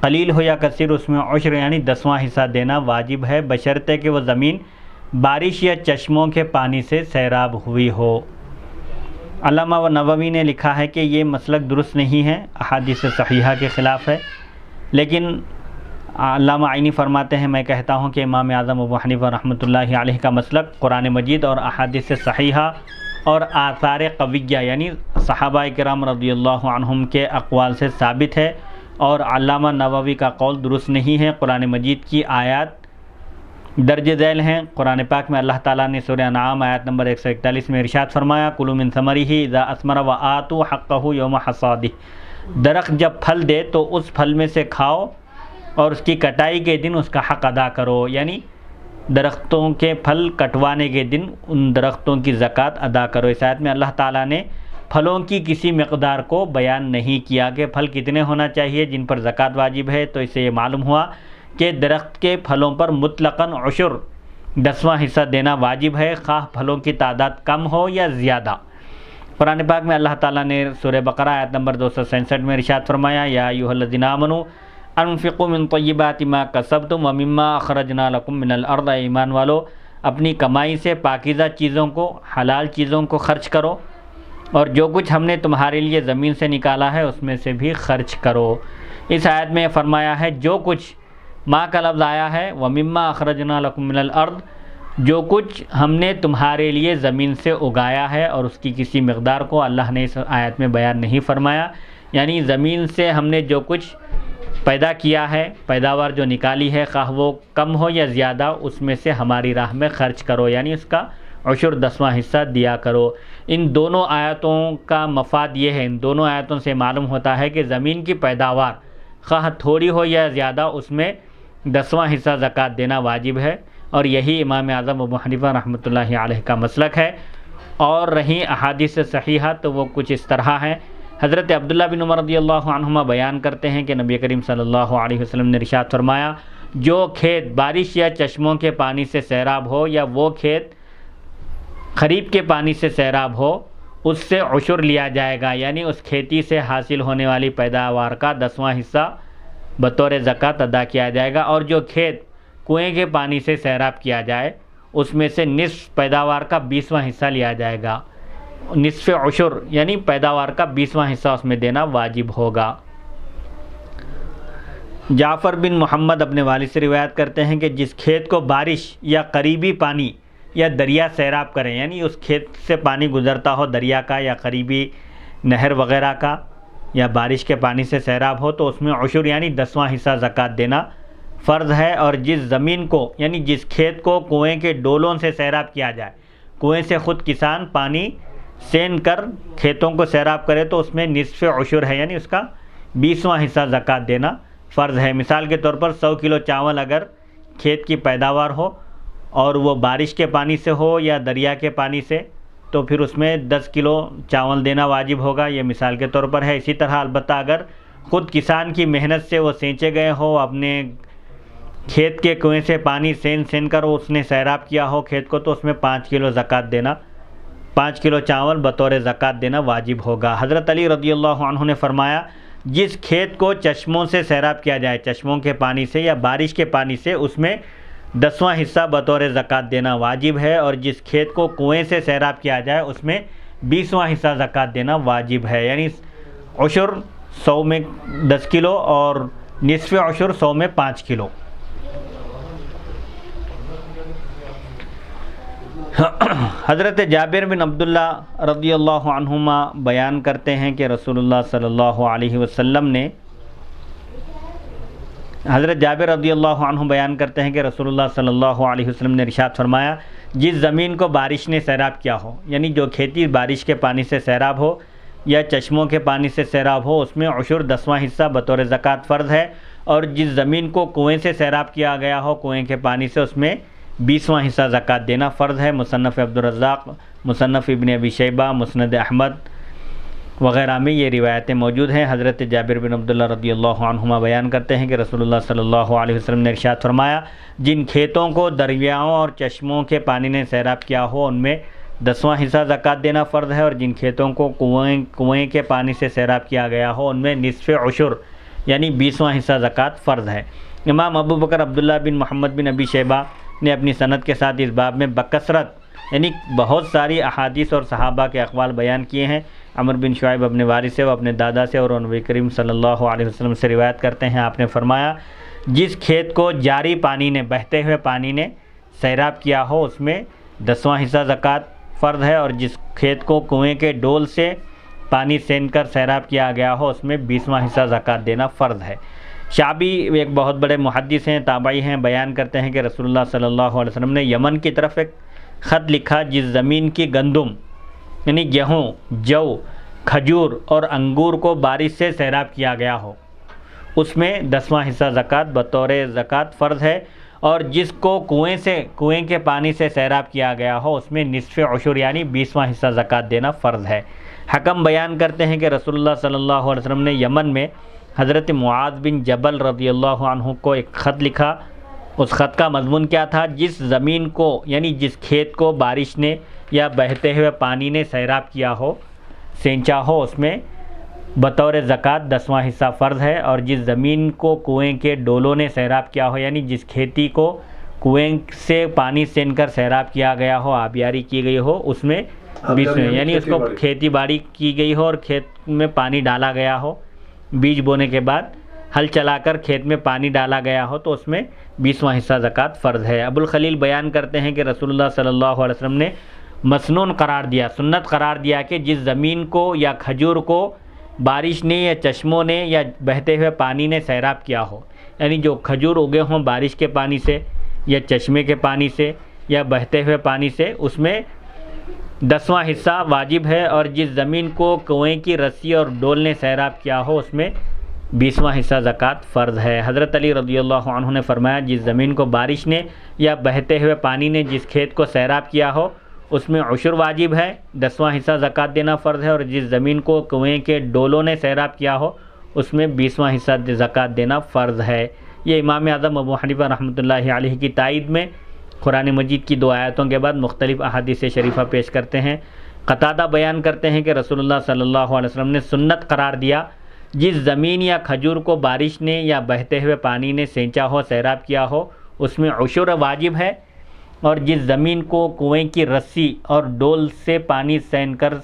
قلیل ہو یا کثیر، اس میں عشر یعنی 10واں حصہ دینا واجب ہے، بشرطے کہ وہ زمین بارش یا چشموں کے پانی سے سیراب ہوئی ہو۔ علامہ نووی نے لکھا ہے کہ یہ مسلک درست نہیں ہے، احادیث صحیحہ کے خلاف ہے، لیکن علامہ عینی فرماتے ہیں میں کہتا ہوں کہ امام اعظم ابو حنیفہ رحمۃ اللہ علیہ کا مسلک قرآن مجید اور احادیث صحیحہ اور آثار قویہ یعنی صحابہ کرام رضی اللہ عنہم کے اقوال سے ثابت ہے، اور علامہ نووی کا قول درست نہیں ہے۔ قرآن مجید کی آیات درج ذیل ہیں۔ قرآن پاک میں اللہ تعالیٰ نے سورہ انعام آیت نمبر 141 میں ارشاد فرمایا کلوا من ثمرہ اذا اثمر وآتوا حقہ یوم حصادہ، درخت جب پھل دے تو اس پھل میں سے کھاؤ اور اس کی کٹائی کے دن اس کا حق ادا کرو، یعنی درختوں کے پھل کٹوانے کے دن ان درختوں کی زکوٰۃ ادا کرو۔ اس آیت میں اللہ تعالیٰ نے پھلوں کی کسی مقدار کو بیان نہیں کیا کہ پھل کتنے ہونا چاہیے جن پر زکوٰۃ واجب ہے، تو اس سے یہ معلوم ہوا کہ درخت کے پھلوں پر مطلقاً عشر 10واں حصہ دینا واجب ہے، خواہ پھلوں کی تعداد کم ہو یا زیادہ۔ قرآن پاک میں اللہ تعالیٰ نے سورہ بقرہ آیت نمبر 267 میں ارشاد فرمایا یا ایھا الذین آمنوا انفقوا من طیبات ما کسبتم ومما اخرجنا لکم من الارض، ایمان والو اپنی کمائی سے پاکیزہ چیزوں کو، حلال چیزوں کو خرچ کرو، اور جو کچھ ہم نے تمہارے لیے زمین سے نکالا ہے اس میں سے بھی خرچ کرو۔ اس آیت میں فرمایا ہے جو کچھ، ما کا لفظ آیا ہے وَمِمَّا أَخْرَجْنَا لَكُم مِّنَ الْأَرْضِ، جو کچھ ہم نے تمہارے لیے زمین سے اگایا ہے، اور اس کی کسی مقدار کو اللہ نے اس آیت میں بیان نہیں فرمایا، یعنی زمین سے ہم نے جو کچھ پیدا کیا ہے، پیداوار جو نکالی ہے، خواہ وہ کم ہو یا زیادہ، اس میں سے ہماری راہ میں خرچ کرو، یعنی اس کا عشر 10واں حصہ دیا کرو۔ ان دونوں آیتوں کا مفاد یہ ہے، ان دونوں آیتوں سے معلوم ہوتا ہے کہ زمین کی پیداوار خواہ تھوڑی ہو یا زیادہ اس میں 10واں حصہ زکوٰۃ دینا واجب ہے، اور یہی امام اعظم ابو حنیفہ رحمۃ اللہ علیہ کا مسلک ہے۔ اور رہی احادیث صحیحہ تو وہ کچھ اس طرح ہیں۔ حضرت عبداللہ بن عمر رضی اللہ عنہما بیان کرتے ہیں کہ نبی کریم صلی اللہ علیہ وسلم نے ارشاد فرمایا، جو کھیت بارش یا چشموں کے پانی سے سیراب ہو یا وہ کھیت خریف کے پانی سے سیراب ہو، اس سے عشر لیا جائے گا، یعنی اس کھیتی سے حاصل ہونے والی پیداوار کا 10واں حصہ بطور زکوٰۃ ادا کیا جائے گا، اور جو کھیت کنویں کے پانی سے سیراب کیا جائے اس میں سے نصف پیداوار کا 20واں حصہ لیا جائے گا۔ نصف عشر یعنی پیداوار کا 20واں حصہ اس میں دینا واجب ہوگا۔ جعفر بن محمد اپنے والد سے روایت کرتے ہیں کہ جس کھیت کو بارش یا قریبی پانی یا دریا سیراب کریں، یعنی اس کھیت سے پانی گزرتا ہو دریا کا یا قریبی نہر وغیرہ کا یا بارش کے پانی سے سیراب ہو، تو اس میں عشر یعنی 10واں حصہ زکوٰۃ دینا فرض ہے۔ اور جس زمین کو یعنی جس کھیت کو کنویں کے ڈولوں سے سیراب کیا جائے، کنویں سے خود کسان پانی سین کر کھیتوں کو سیراب کرے، تو اس میں نصف عشر ہے، یعنی اس کا 20واں حصہ زکوٰۃ دینا فرض ہے۔ مثال کے طور پر 100 کلو چاول اگر کھیت کی پیداوار ہو اور وہ بارش کے پانی سے ہو یا دریا کے پانی سے، تو پھر اس میں 10 کلو چاول دینا واجب ہوگا، یہ مثال کے طور پر ہے۔ اسی طرح البتہ اگر خود کسان کی محنت سے وہ سینچے گئے ہو، اپنے کھیت کے کنویں سے پانی سین کر اس نے سیراب کیا ہو کھیت کو، تو اس میں 5 کلو زکوٰۃ دینا، 5 کلو چاول بطور زکوٰۃ دینا واجب ہوگا۔ حضرت علی رضی اللہ عنہ نے فرمایا، جس کھیت کو چشموں سے سیراب کیا جائے، چشموں کے پانی سے یا بارش کے پانی سے، اس میں 10واں حصہ بطور زکوٰۃ دینا واجب ہے، اور جس کھیت کو کنویں سے سیراب کیا جائے اس میں 20واں حصہ زکوٰۃ دینا واجب ہے، یعنی عشر 100 میں 10 کلو اور نصف عشر 100 میں 5 کلو۔ حضرت جابر بن عبداللہ رضی اللہ عنہما بیان کرتے ہیں کہ رسول اللہ صلی اللہ علیہ وسلم نے حضرت جابر رضی اللہ عنہ بیان کرتے ہیں کہ رسول اللہ صلی اللہ علیہ وسلم نے ارشاد فرمایا، جس زمین کو بارش نے سیراب کیا ہو، یعنی جو کھیتی بارش کے پانی سے سیراب ہو یا چشموں کے پانی سے سیراب ہو، اس میں عشر 10واں حصہ بطور زکوٰۃ فرض ہے، اور جس زمین کو کنویں سے سیراب کیا گیا ہو کنویں کے پانی سے، اس میں 20واں حصہ زکوٰۃ دینا فرض ہے۔ مصنف عبدالرزاق، مصنف ابن ابی شیبہ، مسند احمد وغیرہ میں یہ روایتیں موجود ہیں۔ حضرت جابر بن عبداللہ رضی اللہ عنہما بیان کرتے ہیں کہ رسول اللہ صلی اللہ علیہ وسلم نے ارشاد فرمایا، جن کھیتوں کو دریاؤں اور چشموں کے پانی نے سیراب کیا ہو ان میں 10واں حصہ زکوٰۃ دینا فرض ہے، اور جن کھیتوں کو کنویں کے پانی سے سیراب کیا گیا ہو ان میں نصف عشر یعنی 20واں حصہ زکوٰۃ فرض ہے۔ امام ابو بکر عبداللہ بن محمد بن ابی شیبہ نے اپنی سند کے ساتھ اس باب میں بکثرت یعنی بہت ساری احادیث اور صحابہ کے اقوال بیان کیے ہیں۔ عمر بن شعیب اپنے والد سے، وہ اپنے دادا سے، اور نبی کریم صلی اللہ علیہ وسلم سے روایت کرتے ہیں، آپ نے فرمایا، جس کھیت کو جاری پانی نے، بہتے ہوئے پانی نے سیراب کیا ہو اس میں 10واں حصہ زکوٰۃ فرض ہے، اور جس کھیت کو کنویں کے ڈول سے پانی سین کر سیراب کیا گیا ہو اس میں 20واں حصہ زکوٰۃ دینا فرض ہے۔ شعبی ایک بہت بڑے محدث ہیں، تابعی ہیں، بیان کرتے ہیں کہ رسول اللہ صلی اللہ علیہ وسلم نے یمن کی طرف ایک خط لکھا، جس زمین کی گندم یعنی گیہوں، جو، کھجور اور انگور کو بارش سے سیراب کیا گیا ہو اس میں 10واں حصہ زکوٰۃ بطور زکوٰۃ فرض ہے، اور جس کو کنویں کے پانی سے سیراب کیا گیا ہو اس میں نصف عشر یعنی 20واں حصہ زکوٰۃ دینا فرض ہے۔ حکم بیان کرتے ہیں کہ رسول اللہ صلی اللہ علیہ وسلم نے یمن میں حضرت معاذ بن جبل رضی اللہ عنہ کو ایک خط لکھا۔ اس خط کا مضمون کیا تھا؟ جس زمین کو یعنی جس کھیت کو بارش نے یا بہتے ہوئے پانی نے سیراب کیا ہو، سینچا ہو، اس میں بطور زکوٰۃ 10واں حصہ فرض ہے، اور جس زمین کو کنویں کے ڈولوں نے سیراب کیا ہو، یعنی جس کھیتی کو کنویں سے پانی سین کر سیراب کیا گیا ہو، آبیاری کی گئی ہو، اس میں 20 یعنی اس کو کھیتی باڑی کی گئی ہو اور کھیت میں پانی ڈالا گیا ہو، بیج بونے کے بعد ہل چلا کر کھیت میں پانی ڈالا گیا ہو، تو اس میں 20واں حصہ زکوٰۃ فرض ہے۔ ابو الخلیل بیان کرتے ہیں کہ رسول اللہ صلی اللہ علیہ وسلم نے مسنون قرار دیا، سنت قرار دیا کہ جس زمین کو یا کھجور کو بارش نے یا چشموں نے یا بہتے ہوئے پانی نے سیراب کیا ہو، یعنی جو کھجور اگے ہوں بارش کے پانی سے یا چشمے کے پانی سے یا بہتے ہوئے پانی سے اس میں 10واں حصہ واجب ہے، اور جس زمین کو کنویں کی رسی اور ڈول نے سیراب کیا ہو اس میں 20واں حصہ زکوٰۃ فرض ہے۔ حضرت علی رضی اللہ عنہ نے فرمایا جس زمین کو بارش نے یا بہتے ہوئے پانی نے جس کھیت کو سیراب کیا ہو اس میں عشر واجب ہے، 10واں حصہ زکوٰۃ دینا فرض ہے، اور جس زمین کو کنویں کے ڈولوں نے سیراب کیا ہو اس میں 20واں حصہ زکوٰۃ دینا فرض ہے۔ یہ امام اعظم ابو حنیفہ رحمۃ اللہ علیہ کی تائید میں قرآن مجید کی 2 آیتوں کے بعد مختلف احادیث شریفہ پیش کرتے ہیں۔ قتادہ بیان کرتے ہیں کہ رسول اللہ صلی اللہ علیہ وسلم نے سنت قرار دیا جس زمین یا کھجور کو بارش نے یا بہتے ہوئے پانی نے سینچا ہو سیراب کیا ہو اس میں عشر واجب ہے، اور جس زمین کو کنویں کی رسی اور ڈول سے پانی سین کر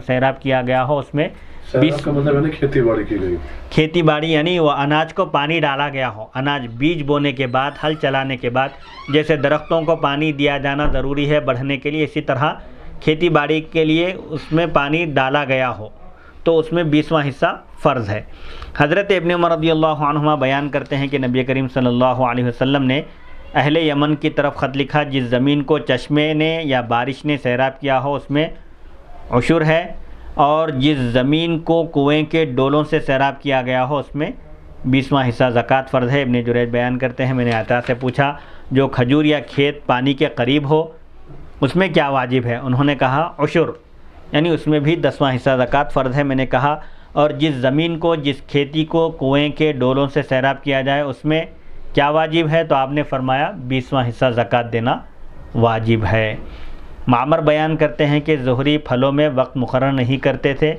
سیراب کیا گیا ہو اس میں سیراب کا مطلب ہے کھیتی باڑی کی گئی، کھیتی باڑی یعنی وہ اناج کو پانی ڈالا گیا ہو، اناج بیج بونے کے بعد ہل چلانے کے بعد جیسے درختوں کو پانی دیا جانا ضروری ہے بڑھنے کے لیے، اسی طرح کھیتی باڑی کے لیے اس میں پانی ڈالا گیا ہو تو اس میں 20واں حصہ فرض ہے۔ حضرت ابن عمر رضی اللہ عنہما بیان کرتے ہیں کہ نبی کریم صلی اللہ علیہ وسلم نے اہل یمن کی طرف خط لکھا جس زمین کو چشمے نے یا بارش نے سیراب کیا ہو اس میں عشر ہے، اور جس زمین کو کنویں کے ڈولوں سے سیراب کیا گیا ہو اس میں 20واں حصہ زکوٰۃ فرض ہے۔ ابن جریج بیان کرتے ہیں میں نے عطا سے پوچھا جو کھجور یا کھیت پانی کے قریب ہو اس میں کیا واجب ہے؟ انہوں نے کہا عشر، یعنی اس میں بھی 10واں حصہ زکوٰۃ فرض ہے۔ میں نے کہا اور جس زمین کو جس کھیتی کو کنویں کے ڈولوں سے سیراب کیا جائے اس میں کیا واجب ہے؟ تو آپ نے فرمایا 20واں حصہ زکوٰۃ دینا واجب ہے۔ معمر بیان کرتے ہیں کہ زہری پھلوں میں وقت مقرر نہیں کرتے تھے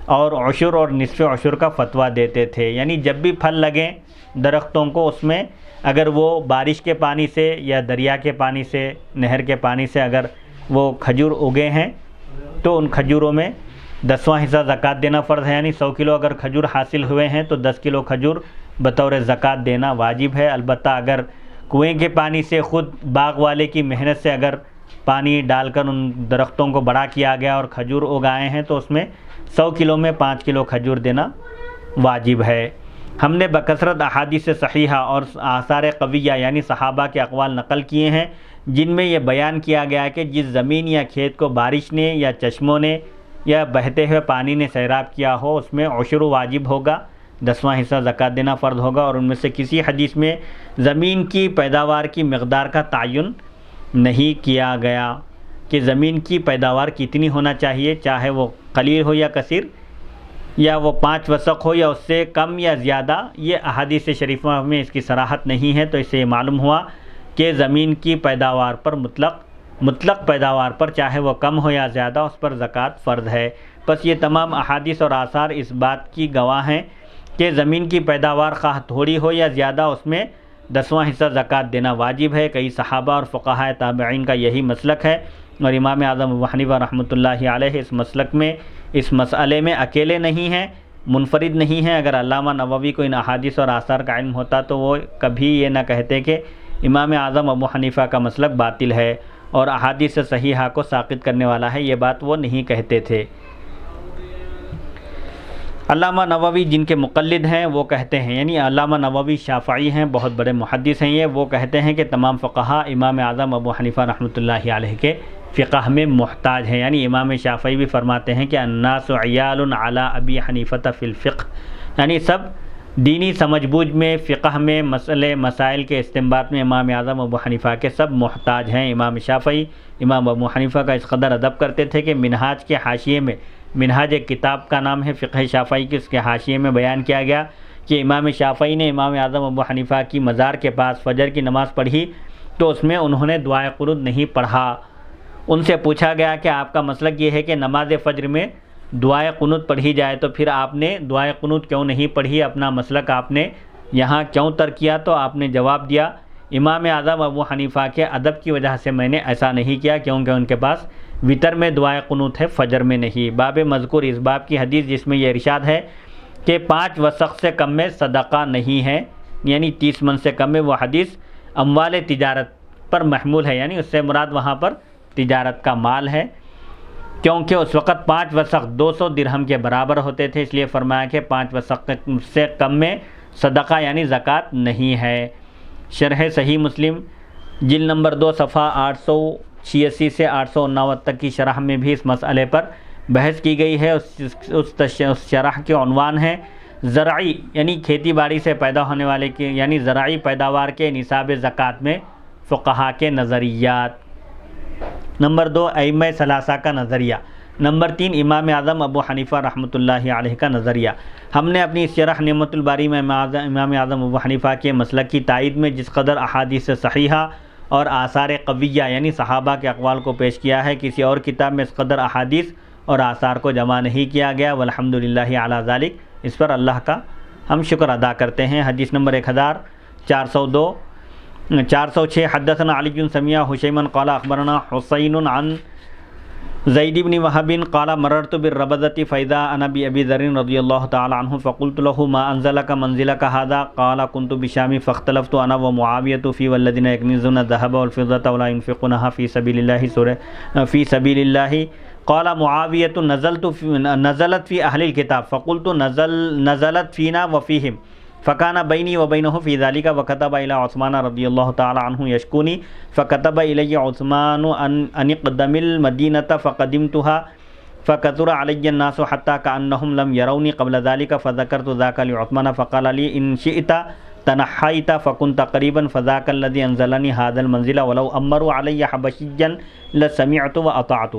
اور عشر اور نصف عشر کا فتویٰ دیتے تھے، یعنی جب بھی پھل لگیں درختوں کو اس میں اگر وہ بارش کے پانی سے یا دریا کے پانی سے نہر کے پانی سے اگر وہ کھجور اگے ہیں تو ان کھجوروں میں 10واں حصہ زکوٰۃ دینا فرض ہے، یعنی 100 کلو اگر کھجور حاصل ہوئے ہیں تو 10 کلو کھجور بطور زکوٰۃ دینا واجب ہے۔ البتہ اگر کنویں کے پانی سے خود باغ والے کی محنت سے اگر پانی ڈال کر ان درختوں کو بڑا کیا گیا اور کھجور اگائے ہیں تو اس میں 100 کلو میں 5 کلو کھجور دینا واجب ہے۔ ہم نے بکثرت احادیث صحیحہ اور آثار قویہ یعنی صحابہ کے اقوال نقل کیے ہیں جن میں یہ بیان کیا گیا ہے کہ جس زمین یا کھیت کو بارش نے یا چشموں نے یا بہتے ہوئے پانی نے سیراب کیا ہو اس میں عشر واجب ہوگا، 10واں حصہ زکوٰۃ دینا فرض ہوگا، اور ان میں سے کسی حدیث میں زمین کی پیداوار کی مقدار کا تعین نہیں کیا گیا کہ زمین کی پیداوار کتنی ہونا چاہیے، چاہے وہ قلیل ہو یا کثیر، یا وہ 5 وسق ہو یا اس سے کم یا زیادہ۔ یہ احادیث شریفہ میں اس کی صراحت نہیں ہے، تو اس سے یہ معلوم ہوا کہ زمین کی پیداوار پر مطلق پیداوار پر چاہے وہ کم ہو یا زیادہ اس پر زکوٰۃ فرض ہے۔ بس یہ تمام احادیث اور آثار اس بات کی گواہ ہیں کہ زمین کی پیداوار خواہ تھوڑی ہو یا زیادہ اس میں 10واں حصہ زکوٰۃ دینا واجب ہے۔ کئی صحابہ اور فقہاء تابعین کا یہی مسلک ہے، اور امام اعظم ابو حنیفہ رحمۃ اللہ علیہ اس مسلک میں اس مسئلے میں اکیلے نہیں ہیں، منفرد نہیں ہیں۔ اگر علامہ نووی کو ان احادیث اور آثار کا علم ہوتا تو وہ کبھی یہ نہ کہتے کہ امام اعظم ابو حنیفہ کا مسلک باطل ہے اور احادیث صحیحہ کو ساقط کرنے والا ہے، یہ بات وہ نہیں کہتے تھے۔ علامہ نووی جن کے مقلد ہیں وہ کہتے ہیں، یعنی علامہ نووی شافعی ہیں، بہت بڑے محدث ہیں، وہ کہتے ہیں کہ تمام فقہاء امام اعظم ابو حنیفہ رحمۃ اللہ علیہ کے فقہ میں محتاج ہیں، یعنی امام شافعی بھی فرماتے ہیں کہ الناس عیال علی ابی حنیفہ فی الفقہ، یعنی سب دینی سمجھ بوجھ میں فقہ میں مسائل کے استنباط میں امام اعظم ابو حنیفہ کے سب محتاج ہیں۔ امام شافعی امام ابو حنیفہ کا اس قدر ادب کرتے تھے کہ منہاج کے حاشیے میں، منہاج ایک کتاب کا نام ہے فقہ شافعی کی، اس کے حاشیے میں بیان کیا گیا کہ امام شافعی نے امام اعظم ابو حنیفہ کی مزار کے پاس فجر کی نماز پڑھی تو اس میں انہوں نے دعائے قنوت نہیں پڑھا۔ ان سے پوچھا گیا کہ آپ کا مسلک یہ ہے کہ نماز فجر میں دعائے قنوت پڑھی جائے تو پھر آپ نے دعائے قنوت کیوں نہیں پڑھی، اپنا مسلک آپ نے یہاں کیوں ترک کیا؟ تو آپ نے جواب دیا امام اعظم ابو حنیفہ کے ادب کی وجہ سے میں نے ایسا نہیں کیا، کیونکہ ان کے پاس وطر میں دعائے قنوت ہے، فجر میں نہیں۔ باب مذکور اس باب کی حدیث جس میں یہ ارشاد ہے کہ 5 وسق سے کم میں صدقہ نہیں ہے، یعنی 30 من سے کم میں، وہ حدیث اموال تجارت پر محمول ہے، یعنی اس سے مراد وہاں پر تجارت کا مال ہے، کیونکہ اس وقت 5 وسق 200 درہم کے برابر ہوتے تھے، اس لیے فرمایا کہ 5 وسق سے کم میں صدقہ یعنی زکوٰۃ نہیں ہے۔ شرح صحیح مسلم جلد نمبر 2 صفحہ 886 سے 889 تک کی شرح میں بھی اس مسئلے پر بحث کی گئی ہے۔ اس شرح کے عنوان ہے زرعی یعنی کھیتی باڑی سے پیدا ہونے والے کے یعنی زرعی پیداوار کے نصاب زکوٰۃ میں فقہا کے نظریات۔ نمبر 2 ائمہ ثلاثہ کا نظریہ۔ نمبر 3 امام اعظم ابو حنیفہ رحمۃ اللہ علیہ کا نظریہ۔ ہم نے اپنی شرح نعمت الباری میں امام اعظم ابو حنیفہ کے مسلک کی تائید میں جس قدر احادیث صحیحہ اور آثار قویہ یعنی صحابہ کے اقوال کو پیش کیا ہے، کسی اور کتاب میں اس قدر احادیث اور آثار کو جمع نہیں کیا گیا، والحمدللہ علی ذالک۔ اس پر اللہ کا ہم شکر ادا کرتے ہیں۔ حدیث نمبر 1406 حدثنا علی سمیع حشیما قال اخبرنا حسین عن زید بن وهب قال مررت بالربذة فاذا انا بابي ذر رضي الله تعالى عنه فقلت له ما انزلك منزلك هذا قال كنت بشام فاختلفت انا ومعاويه في والذين يكنزون الذهب والفضه ولا ينفقونها في سبيل الله قال معاويه نزلت في اهل الكتاب فقلت نزلت فينا وفيهم فكان بيني وبينه في ذلك وكتب الى عثمان رضي الله تعالى عنه يشكوني فكتب الي عثمان ان اقدم المدينه فقدمتها فكثر علي الناس حتى كانهم لم يروني قبل ذلك فذكرت ذاك لعثمان فقال لي ان شئت تنحيت فكنت قريبا فذاك الذي انزلني هذا المنزل ولو امروا علي حبشيا لسمعت واطعت۔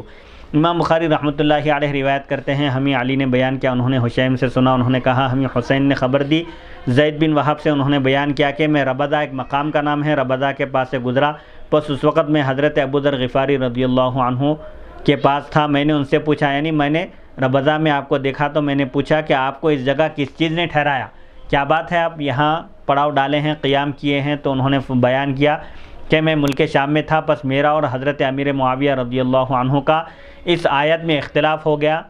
امام بخاری رحمۃ اللہ علیہ روایت کرتے ہیں ہمیں علی نے بیان کیا، انہوں نے حشیم سے سنا، انہوں نے کہا ہمیں حسین نے خبر دی، زید بن وہب سے انہوں نے بیان کیا کہ میں ربضہ ایک مقام کا نام ہے ربضہ کے پاس سے گزرا، بس اس وقت میں حضرت ابو ذر غفاری رضی اللہ عنہ کے پاس تھا۔ میں نے ان سے پوچھا یعنی میں نے ربضہ میں آپ کو دیکھا تو میں نے پوچھا کہ آپ کو اس جگہ کس چیز نے ٹھہرایا، کیا بات ہے آپ یہاں پڑاؤ ڈالے ہیں، قیام کیے ہیں؟ تو انہوں نے بیان کیا کہ میں ملک شام میں تھا، پس میرا اور حضرت امیر معاویہ رضی اللہ عنہ کا اس آیت میں اختلاف ہو گیا،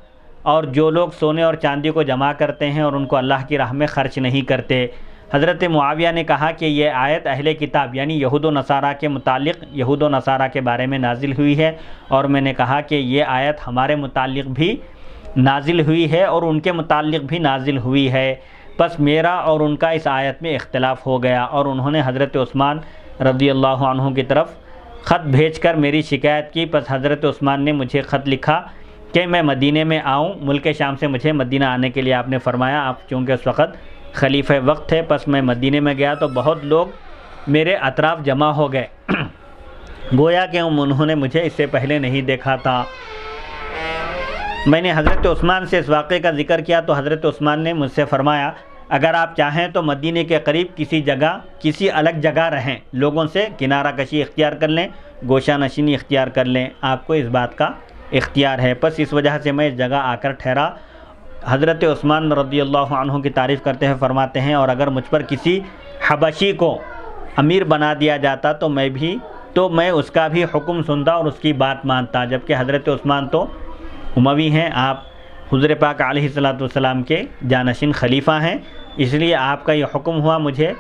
اور جو لوگ سونے اور چاندی کو جمع کرتے ہیں اور ان کو اللہ کی راہ میں خرچ نہیں کرتے، حضرت معاویہ نے کہا کہ یہ آیت اہل کتاب یعنی یہود و نصارہ کے متعلق یہود و نصارہ کے بارے میں نازل ہوئی ہے، اور میں نے کہا کہ یہ آیت ہمارے متعلق بھی نازل ہوئی ہے اور ان کے متعلق بھی نازل ہوئی ہے، پس میرا اور ان کا اس آیت میں اختلاف ہو گیا، اور انہوں نے حضرت عثمان رضی اللہ عنہ کی طرف خط بھیج کر میری شکایت کی، پس حضرت عثمان نے مجھے خط لکھا کہ میں مدینے میں آؤں، ملک شام سے مجھے مدینہ آنے کے لیے آپ نے فرمایا، آپ چونکہ اس وقت خلیفہ وقت تھے، پس میں مدینے میں گیا تو بہت لوگ میرے اطراف جمع ہو گئے، گویا کہ انہوں نے مجھے اس سے پہلے نہیں دیکھا تھا۔ میں نے حضرت عثمان سے اس واقعے کا ذکر کیا تو حضرت عثمان نے مجھ سے فرمایا اگر آپ چاہیں تو مدینے کے قریب کسی الگ جگہ رہیں، لوگوں سے کنارہ کشی اختیار کر لیں، گوشہ نشینی اختیار کر لیں، آپ کو اس بات کا اختیار ہے، پس اس وجہ سے میں اس جگہ آ کر ٹھہرا۔ حضرت عثمان رضی اللہ عنہ کی تعریف کرتے ہوئے فرماتے ہیں اور اگر مجھ پر کسی حبشی کو امیر بنا دیا جاتا تو میں اس کا بھی حکم سنتا اور اس کی بات مانتا، جبکہ حضرت عثمان تو اموی ہیں، آپ حضور پاک علیہ الصلوۃ والسلام کے جانشین خلیفہ ہیں، اس لیے آپ کا یہ حکم ہوا مجھے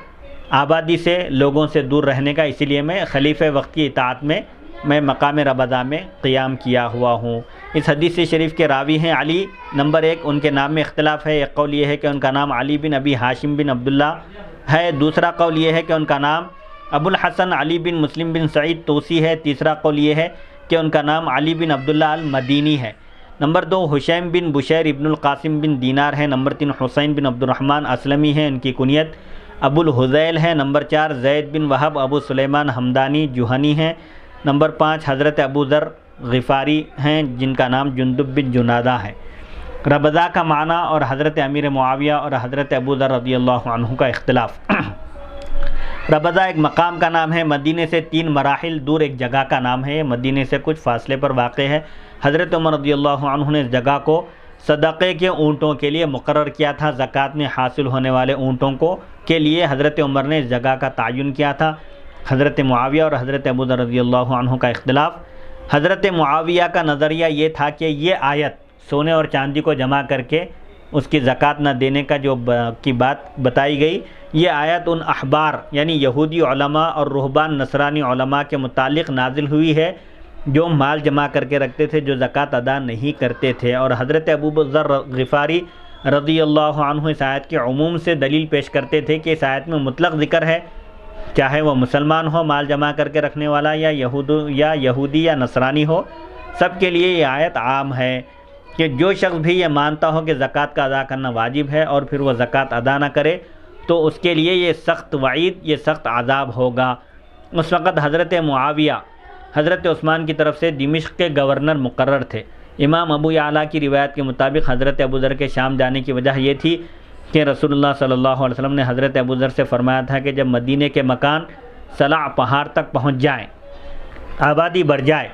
آبادی سے لوگوں سے دور رہنے کا، اسی لیے میں خلیفہ وقت کی اطاعت میں مقام ربضہ میں قیام کیا ہوا ہوں۔ اس حدیث شریف کے راوی ہیں علی، نمبر 1 ان کے نام میں اختلاف ہے، ایک قول یہ ہے کہ ان کا نام علی بن ابی ہاشم بن عبداللہ ہے، دوسرا قول یہ ہے کہ ان کا نام ابو الحسن علی بن مسلم بن سعید توسی ہے، تیسرا قول یہ ہے کہ ان کا نام علی بن عبداللہ المدینی ہے، نمبر 2 حشیم بن بشیر ابن القاسم بن دینار ہے، نمبر 3 حسین بن عبد الرحمن اسلمی ہے، ان کی کنیت ابو الحذیل ہے، نمبر 4 زید بن وہب ابو سلیمان حمدانی جوہنی ہیں، نمبر 5 حضرت ابو ذر غفاری ہیں جن کا نام جندب بن جنادہ ہے۔ ربضہ کا معنی اور حضرت امیر معاویہ اور حضرت ابو ذر رضی اللہ عنہ کا اختلاف۔ ربضہ ایک مقام کا نام ہے، مدینے سے 3 مراحل دور ایک جگہ کا نام ہے، مدینے سے کچھ فاصلے پر واقع ہے۔ حضرت عمر رضی اللہ عنہ نے اس جگہ کو صدقے کے اونٹوں کے لیے مقرر کیا تھا، زکوٰۃ میں حاصل ہونے والے اونٹوں کے لیے حضرت عمر نے اس جگہ کا تعین کیا تھا۔ حضرت معاویہ اور حضرت ابو ذر رضی اللہ عنہ کا اختلاف۔ حضرت معاویہ کا نظریہ یہ تھا کہ یہ آیت سونے اور چاندی کو جمع کر کے اس کی زکوٰۃ نہ دینے کا کی بات بتائی گئی، یہ آیت ان احبار یعنی یہودی علماء اور رہبان نصرانی علماء کے متعلق نازل ہوئی ہے جو مال جمع کر کے رکھتے تھے، جو زکوٰۃ ادا نہیں کرتے تھے، اور حضرت ابو ذر غفاری رضی اللہ عنہ اس آیت کے عموم سے دلیل پیش کرتے تھے کہ اس آیت میں مطلق ذکر ہے چاہے وہ مسلمان ہو مال جمع کر کے رکھنے والا یا یہودی یا نصرانی ہو، سب کے لیے یہ آیت عام ہے کہ جو شخص بھی یہ مانتا ہو کہ زکوٰۃ کا ادا کرنا واجب ہے اور پھر وہ زکوٰۃ ادا نہ کرے تو اس کے لیے یہ سخت وعید، یہ سخت عذاب ہوگا۔ اس وقت حضرت معاویہ حضرت عثمان کی طرف سے دمشق کے گورنر مقرر تھے۔ امام ابو یعلیٰ کی روایت کے مطابق حضرت ابوذر کے شام جانے کی وجہ یہ تھی کہ رسول اللہ صلی اللہ علیہ وسلم نے حضرت ابوذر سے فرمایا تھا کہ جب مدینے کے مکان صلع پہاڑ تک پہنچ جائیں، آبادی بڑھ جائے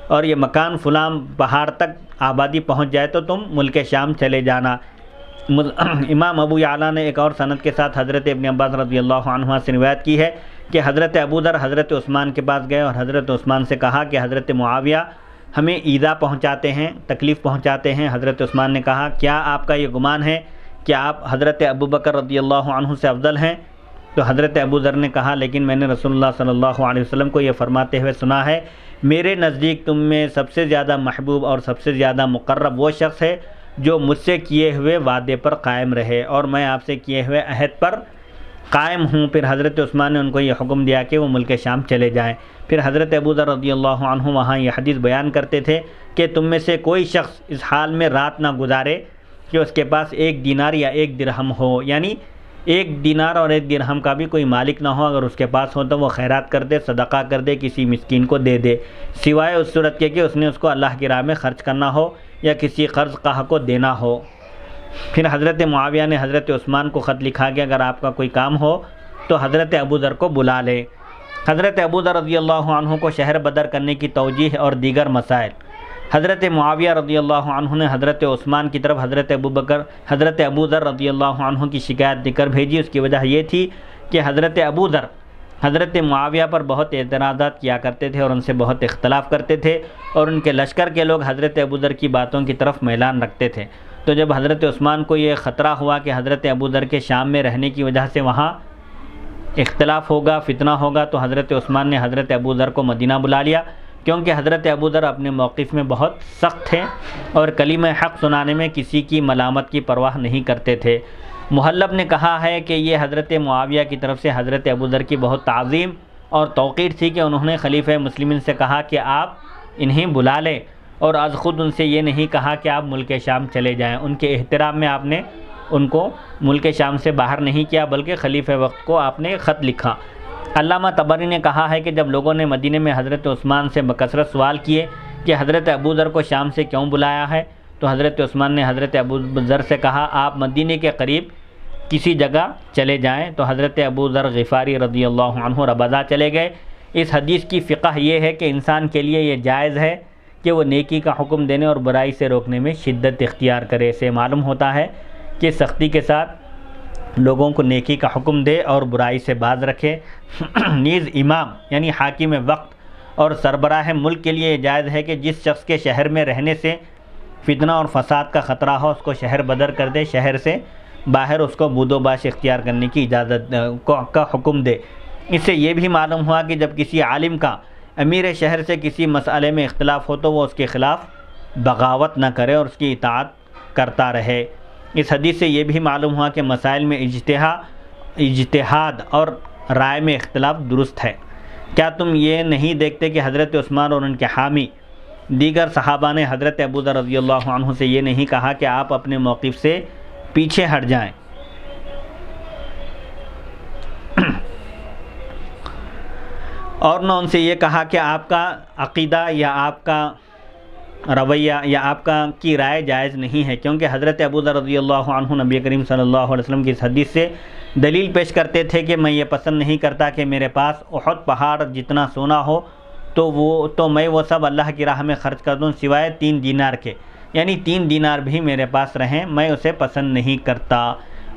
اور یہ مکان فلاں پہاڑ تک آبادی پہنچ جائے تو تم ملک شام چلے جانا۔ امام ابو یعلیٰ نے ایک اور سند کے ساتھ حضرت ابن عباس رضی اللہ عنہما سے روایت کی ہے کہ حضرت ابوذر حضرت عثمان کے پاس گئے اور حضرت عثمان سے کہا کہ حضرت معاویہ ہمیں ایذا پہنچاتے ہیں، تکلیف پہنچاتے ہیں۔ حضرت عثمان نے کہا کیا آپ کا یہ گمان ہے کہ آپ حضرت ابوبکر رضی اللہ عنہ سے افضل ہیں؟ تو حضرت ابوذر نے کہا لیکن میں نے رسول اللہ صلی اللہ علیہ وسلم کو یہ فرماتے ہوئے سنا ہے، میرے نزدیک تم میں سب سے زیادہ محبوب اور سب سے زیادہ مقرب وہ شخص ہے جو مجھ سے کیے ہوئے وعدے پر قائم رہے اور میں آپ سے کیے ہوئے عہد پر قائم ہوں۔ پھر حضرت عثمان نے ان کو یہ حکم دیا کہ وہ ملک شام چلے جائیں۔ پھر حضرت ابوذر رضی اللہ عنہ وہاں یہ حدیث بیان کرتے تھے کہ تم میں سے کوئی شخص اس حال میں رات نہ گزارے کہ اس کے پاس 1 دینار یا 1 درہم ہو، یعنی 1 دینار اور 1 درہم کا بھی کوئی مالک نہ ہو، اگر اس کے پاس ہو تو وہ خیرات کر دے، صدقہ کر دے، کسی مسکین کو دے دے، سوائے اس صورت کے کہ اس نے اس کو اللہ کی راہ میں خرچ کرنا ہو یا کسی قرض خواہ کو دینا ہو۔ پھر حضرت معاویہ نے حضرت عثمان کو خط لکھا کہ اگر آپ کا کوئی کام ہو تو حضرت ابوذر کو بلا لے۔ حضرت ابوذر رضی اللہ عنہ کو شہر بدر کرنے کی توجیہ اور دیگر مسائل۔ حضرت معاویہ رضی اللہ عنہ نے حضرت عثمان کی طرف حضرت ابوذر رضی اللہ عنہ کی شکایت لکھ کر بھیجی۔ اس کی وجہ یہ تھی کہ حضرت ابوذر حضرت معاویہ پر بہت اعتراضات کیا کرتے تھے اور ان سے بہت اختلاف کرتے تھے اور ان کے لشکر کے لوگ حضرت ابوذر کی باتوں کی طرف میلان رکھتے تھے۔ تو جب حضرت عثمان کو یہ خطرہ ہوا کہ حضرت ابوذر کے شام میں رہنے کی وجہ سے وہاں اختلاف ہوگا، فتنہ ہوگا، تو حضرت عثمان نے حضرت ابوذر کو مدینہ بلا لیا، کیونکہ حضرت ابوذر اپنے موقف میں بہت سخت تھے اور کلمہ حق سنانے میں کسی کی ملامت کی پرواہ نہیں کرتے تھے۔ محلب نے کہا ہے کہ یہ حضرت معاویہ کی طرف سے حضرت ابوذر کی بہت تعظیم اور توقیر تھی کہ انہوں نے خلیفہ مسلمین سے کہا کہ آپ انہیں بلا لیں، اور از خود ان سے یہ نہیں کہا کہ آپ ملک شام چلے جائیں۔ ان کے احترام میں آپ نے ان کو ملک شام سے باہر نہیں کیا، بلکہ خلیفہ وقت کو آپ نے خط لکھا۔ علامہ طبری نے کہا ہے کہ جب لوگوں نے مدینے میں حضرت عثمان سے بکثرت سوال کیے کہ حضرت ابوذر کو شام سے کیوں بلایا ہے، تو حضرت عثمان نے حضرت ابوذر سے کہا آپ مدینے کے قریب کسی جگہ چلے جائیں، تو حضرت ابوذر غفاری رضی اللہ عنہ ربضہ چلے گئے۔ اس حدیث کی فقہ یہ ہے کہ انسان کے لیے یہ جائز ہے کہ وہ نیکی کا حکم دینے اور برائی سے روکنے میں شدت اختیار کرے۔ اسے معلوم ہوتا ہے کہ سختی کے ساتھ لوگوں کو نیکی کا حکم دے اور برائی سے باز رکھے۔ نیز امام یعنی حاکم وقت اور سربراہ ملک کے لیے یہ جائز ہے کہ جس شخص کے شہر میں رہنے سے فتنہ اور فساد کا خطرہ ہو اس کو شہر بدر کر دے، شہر سے باہر اس کو بود و باش اختیار کرنے کی اجازت کا حکم دے۔ اس سے یہ بھی معلوم ہوا کہ جب کسی عالم کا امیر شہر سے کسی مسئلے میں اختلاف ہو تو وہ اس کے خلاف بغاوت نہ کرے اور اس کی اطاعت کرتا رہے۔ اس حدیث سے یہ بھی معلوم ہوا کہ مسائل میں اجتہاد اور رائے میں اختلاف درست ہے۔ کیا تم یہ نہیں دیکھتے کہ حضرت عثمان اور ان کے حامی دیگر صحابہ نے حضرت ابوذر رضی اللہ عنہ سے یہ نہیں کہا کہ آپ اپنے موقف سے پیچھے ہٹ جائیں، اور نہ ان سے یہ کہا کہ آپ کا عقیدہ یا آپ کا رویہ یا آپ کی رائے جائز نہیں ہے، کیونکہ حضرت ابوذر رضی اللہ عنہ نبی کریم صلی اللہ علیہ وسلم کی اس حدیث سے دلیل پیش کرتے تھے کہ میں یہ پسند نہیں کرتا کہ میرے پاس احد پہاڑ جتنا سونا ہو تو میں وہ سب اللہ کی راہ میں خرچ کر دوں سوائے 3 دینار کے، یعنی 3 دینار بھی میرے پاس رہیں، میں اسے پسند نہیں کرتا۔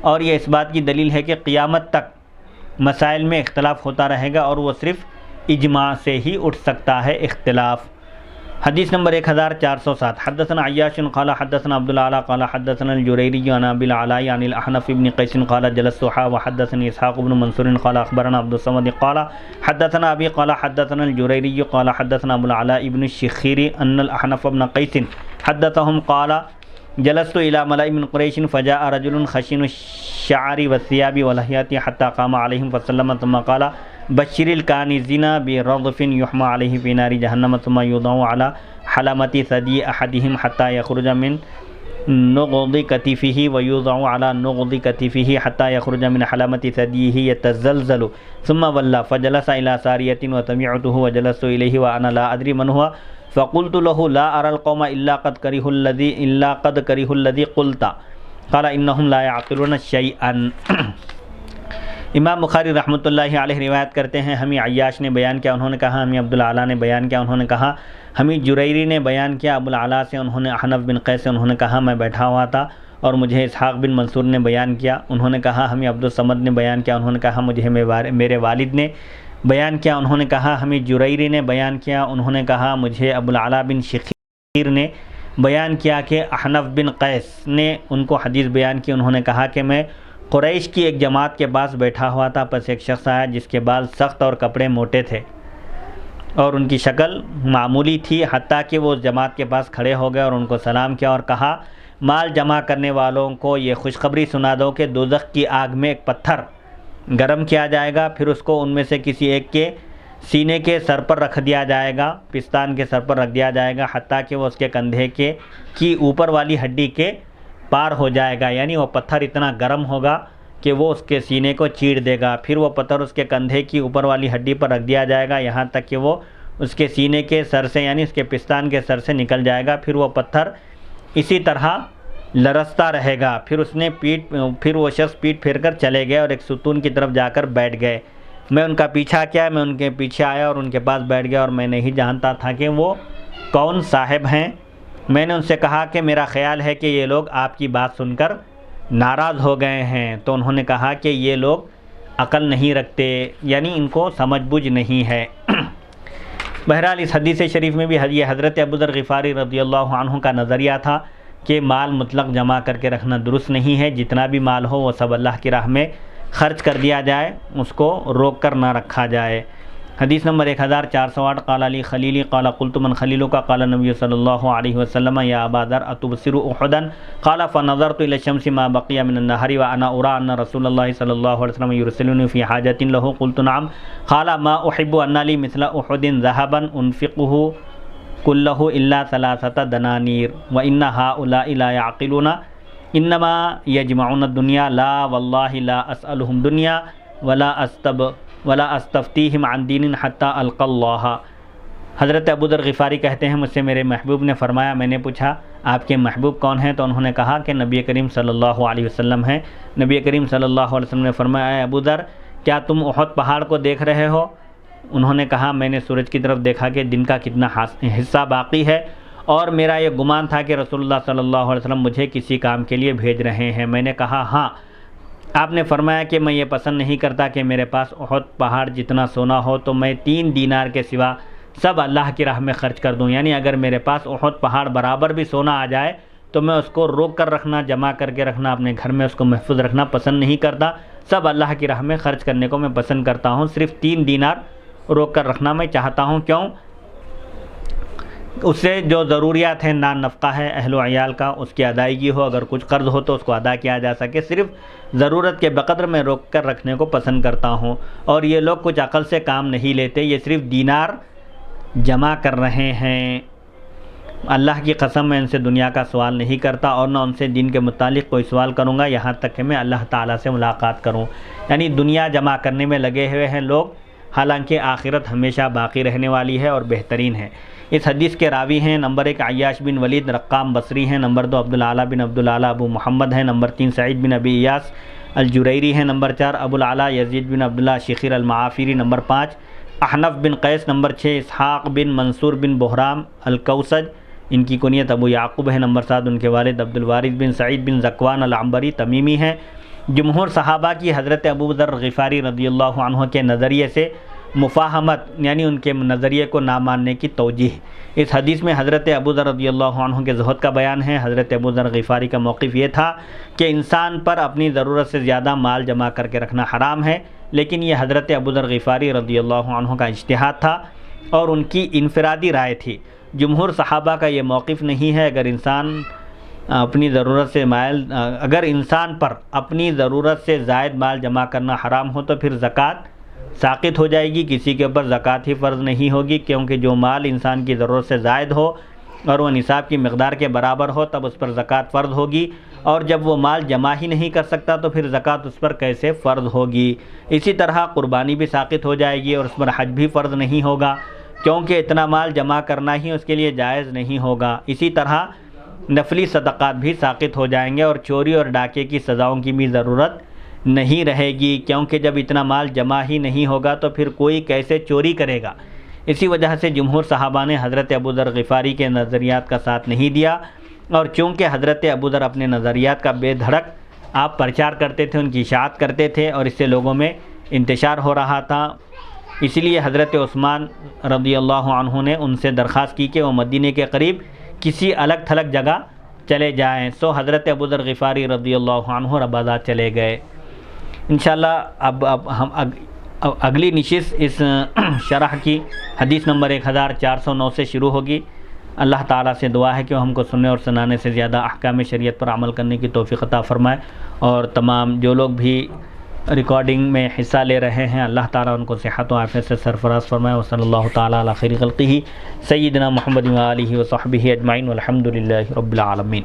اور یہ اس بات کی دلیل ہے کہ قیامت تک مسائل میں اختلاف ہوتا رہے گا اور وہ صرف اجماع سے ہی اٹھ سکتا ہے اختلاف۔ حدیث نمبر 1407 حدثنا عیاش قال حدثنا عبد الاعلی قال حدثنا الجریری عن ابی العلاء عن الاحنف بن قیس قال جلست وحدثني اسحاق بن منصور قال اخبرنا عبد الصمد قال حدثنا ابي قال حدثنا الجریری قال حدثنا ابو العلاء بن الشخير ان الاحنف بن قیس حدثهم قال جلست الى ملأ من قریش فجاء رجل خشن الشعر والثياب واللحية حتى قام عليهم فسلم ثم قال بشر الکانزین برغف یحمى علیہ فی نار جہنم ثم یوضع علی حلمۃ ثدی احدہم حتی یخرج من نغض کتفہ ویوضع علی نغض کتفہ حتی یخرج من حلمۃ ثدیہ یتزلزل ثم ولى فجلس الى ساریۃ وتبعته وجلست الیہ وانا لا ادری من هو فقلت له لا ارى القوم الا قد كرهوا الذي قلت قال انهم لا يعقلون شيئا۔ امام بخاری رحمۃ اللہ علیہ روایت کرتے ہیں، ہمیں عیاش نے بیان کیا، انہوں نے کہا ہمیں عبدالعلیٰ نے بیان کیا، انہوں نے کہا ہمیں جریری نے بیان کیا ابوالعلاء سے، انہوں نے احنف بن قیس سے، انہوں نے کہا میں بیٹھا ہوا تھا اور مجھے اسحاق بن منصور نے بیان کیا، انہوں نے کہا ہمیں عبدالصمد نے بیان کیا، انہوں نے کہا مجھے میرے والد نے بیان کیا، انہوں نے کہا ہمیں جریری نے بیان کیا، انہوں نے کہا مجھے ابوالعلاء بن شخیر نے بیان کیا کہ احنف بن قیس نے ان کو حدیث بیان کی، انہوں نے کہا کہ میں قریش کی ایک جماعت کے پاس بیٹھا ہوا تھا، پس ایک شخص آیا جس کے بال سخت اور کپڑے موٹے تھے اور ان کی شکل معمولی تھی، حتیٰ کہ وہ اس جماعت کے پاس کھڑے ہو گئے اور ان کو سلام کیا اور کہا مال جمع کرنے والوں کو یہ خوشخبری سنا دو کہ دوزخ کی آگ میں ایک پتھر گرم کیا جائے گا، پھر اس کو ان میں سے کسی ایک کے سینے کے سر پر رکھ دیا جائے گا، پستان کے سر پر رکھ دیا جائے گا، حتیٰ کہ وہ اس کے کندھے کی اوپر والی ہڈی کے پار ہو جائے گا، یعنی وہ پتھر اتنا گرم ہوگا کہ وہ اس کے سینے کو چیر دے گا، پھر وہ پتھر اس کے کندھے کی اوپر والی ہڈی پر رکھ دیا جائے گا یہاں تک کہ وہ اس کے سینے کے سر سے یعنی اس کے پستان کے سر سے نکل جائے گا، پھر وہ پتھر اسی طرح لرزتا رہے گا، پھر وہ شخص پیٹ پھیر کر چلے گئے اور ایک ستون کی طرف جا کر بیٹھ گئے۔ میں ان کا پیچھا کیا، میں ان کے پیچھے آیا اور ان کے پاس بیٹھ گیا اور میں نہیں جانتا تھا کہ وہ کون صاحب ہیں۔ میں نے ان سے کہا کہ میرا خیال ہے کہ یہ لوگ آپ کی بات سن کر ناراض ہو گئے ہیں، تو انہوں نے کہا کہ یہ لوگ عقل نہیں رکھتے، یعنی ان کو سمجھ بوجھ نہیں ہے۔ بہرحال اس حدیث شریف میں بھی یہ حضرت ابو ذر غفاری رضی اللہ عنہ کا نظریہ تھا کہ مال مطلق جمع کر کے رکھنا درست نہیں ہے، جتنا بھی مال ہو وہ سب اللہ کی راہ میں خرچ کر دیا جائے، اس کو روک کر نہ رکھا جائے۔ حدیث نمبر 1408 قال علی خلیلی قال قلت من خلیلک قال نبی صلی اللہ علیہ وسلم یا ابا ذر اتبصر احدا قال فنظرت الى الشمس ما بقي من النهار وانا ارى ان رسول الله صلى الله عليه وسلم يرسلني في حاجة له قلت نعم قال ما احب ان لي مثل احد ذهبا انفقه كله الا 3 دنانير وان هؤلاء لا يعقلون انما يجمعون الدنيا لا والله لا اسالهم دنيا ولا استفتیہم عن دین حتی القى اللہ۔ حضرت ابو ذر غفاری کہتے ہیں مجھ سے میرے محبوب نے فرمایا، میں نے پوچھا آپ کے محبوب کون ہیں، تو انہوں نے کہا کہ نبی کریم صلی اللہ علیہ وسلم ہیں۔ نبی کریم صلی اللہ علیہ وسلم نے فرمایا، اے ابو ذر کیا تم احد پہاڑ کو دیکھ رہے ہو؟ انہوں نے کہا میں نے سورج کی طرف دیکھا کہ دن کا کتنا حصہ باقی ہے اور میرا یہ گمان تھا کہ رسول اللہ صلی اللہ علیہ وسلم مجھے کسی کام کے لیے بھیج رہے ہیں۔ میں نے کہا ہاں۔ آپ نے فرمایا کہ میں یہ پسند نہیں کرتا کہ میرے پاس احد پہاڑ جتنا سونا ہو تو میں 3 دینار کے سوا سب اللہ کی راہ میں خرچ کر دوں، یعنی اگر میرے پاس احد پہاڑ برابر بھی سونا آ جائے تو میں اس کو روک کر رکھنا، جمع کر کے رکھنا، اپنے گھر میں اس کو محفوظ رکھنا پسند نہیں کرتا، سب اللہ کی راہ میں خرچ کرنے کو میں پسند کرتا ہوں، صرف 3 دینار روک کر رکھنا میں چاہتا ہوں۔ کیوں؟ اس سے جو ضروریات ہیں، نان نفقہ ہے اہل و عیال کا، اس کی ادائیگی ہو، اگر کچھ قرض ہو تو اس کو ادا کیا جا سکے، صرف ضرورت کے بقدر میں روک کر رکھنے کو پسند کرتا ہوں۔ اور یہ لوگ کچھ عقل سے کام نہیں لیتے، یہ صرف دینار جمع کر رہے ہیں۔ اللہ کی قسم میں ان سے دنیا کا سوال نہیں کرتا اور نہ ان سے دین کے متعلق کوئی سوال کروں گا یہاں تک کہ میں اللہ تعالیٰ سے ملاقات کروں۔ یعنی دنیا جمع کرنے میں لگے ہوئے ہیں لوگ، حالانکہ آخرت ہمیشہ باقی رہنے والی ہے اور بہترین ہے۔ اس حدیث کے راوی ہیں نمبر 1 عیاش بن ولید رقام بصری ہیں، نمبر 2 عبدالعلیٰ بن عبدالعلیٰ ابو محمد ہیں، نمبر 3 سعید بن ابی ایاس الجریری ہیں، نمبر 4 ابوالعلاء یزید بن عبداللہ شخیر المعافری، نمبر 5 احنف بن قیس، نمبر 6 اسحاق بن منصور بن بحرام الکوسج، ان کی کنیت ابو یعقوب ہے، نمبر 7 ان کے والد عبدالوارث بن سعید بن ذکوان العنبری تمیمی ہیں۔ جمہور صحابہ کی حضرت ابو ذر غفاری رضی اللہ عنہ کے نظریے سے مفاہمت، یعنی ان کے نظریے کو نہ ماننے کی توجیہ۔ اس حدیث میں حضرت ابو ذر رضی اللہ عنہ کے زہد کا بیان ہے۔ حضرت ابو ذر غفاری کا موقف یہ تھا کہ انسان پر اپنی ضرورت سے زیادہ مال جمع کر کے رکھنا حرام ہے، لیکن یہ حضرت ابو ذر غفاری رضی اللہ عنہ کا اجتہاد تھا اور ان کی انفرادی رائے تھی۔ جمہور صحابہ کا یہ موقف نہیں ہے۔ اگر انسان پر اپنی ضرورت سے زائد مال جمع کرنا حرام ہو تو پھر زکوٰۃ ساقط ہو جائے گی، کسی کے اوپر زکوٰۃ ہی فرض نہیں ہوگی، کیونکہ جو مال انسان کی ضرورت سے زائد ہو اور وہ نصاب کی مقدار کے برابر ہو تب اس پر زکوٰۃ فرض ہوگی، اور جب وہ مال جمع ہی نہیں کر سکتا تو پھر زکوٰۃ اس پر کیسے فرض ہوگی۔ اسی طرح قربانی بھی ساقط ہو جائے گی اور اس پر حج بھی فرض نہیں ہوگا، کیونکہ اتنا مال جمع کرنا ہی اس کے لیے جائز نہیں ہوگا۔ اسی طرح نفلی صدقات بھی ساقط ہو جائیں گے، اور چوری اور ڈاکے کی سزاؤں کی بھی ضرورت نہیں رہے گی، کیونکہ جب اتنا مال جمع ہی نہیں ہوگا تو پھر کوئی کیسے چوری کرے گا۔ اسی وجہ سے جمہور صحابہ نے حضرت ابوذر غفاری کے نظریات کا ساتھ نہیں دیا، اور چونکہ حضرت ابوذر اپنے نظریات کا بے دھڑک آپ پرچار کرتے تھے، ان کی اشاعت کرتے تھے، اور اس سے لوگوں میں انتشار ہو رہا تھا، اسی لیے حضرت عثمان رضی اللہ عنہ نے ان سے درخواست کی کہ وہ مدینے کے قریب کسی الگ تھلگ جگہ چلے جائیں، سو حضرت ابوذر غفاری رضی اللہ عنہ رباضات چلے گئے۔ انشاءاللہ اب ہم اگلی نشست اس شرح کی حدیث نمبر 1409 سے شروع ہوگی۔ اللہ تعالیٰ سے دعا ہے کہ وہ ہم کو سننے اور سنانے سے زیادہ احکام شریعت پر عمل کرنے کی توفیق عطا فرمائے، اور تمام جو لوگ بھی ریکارڈنگ میں حصہ لے رہے ہیں اللہ تعالیٰ ان کو صحت و عافیت سے سرفراز فرمائے۔ وصلی اللہ تعالیٰ علی خیر خلقہ سیدنا محمد و آلہ و صحبہ اجمعین والحمد للہ رب العالمین۔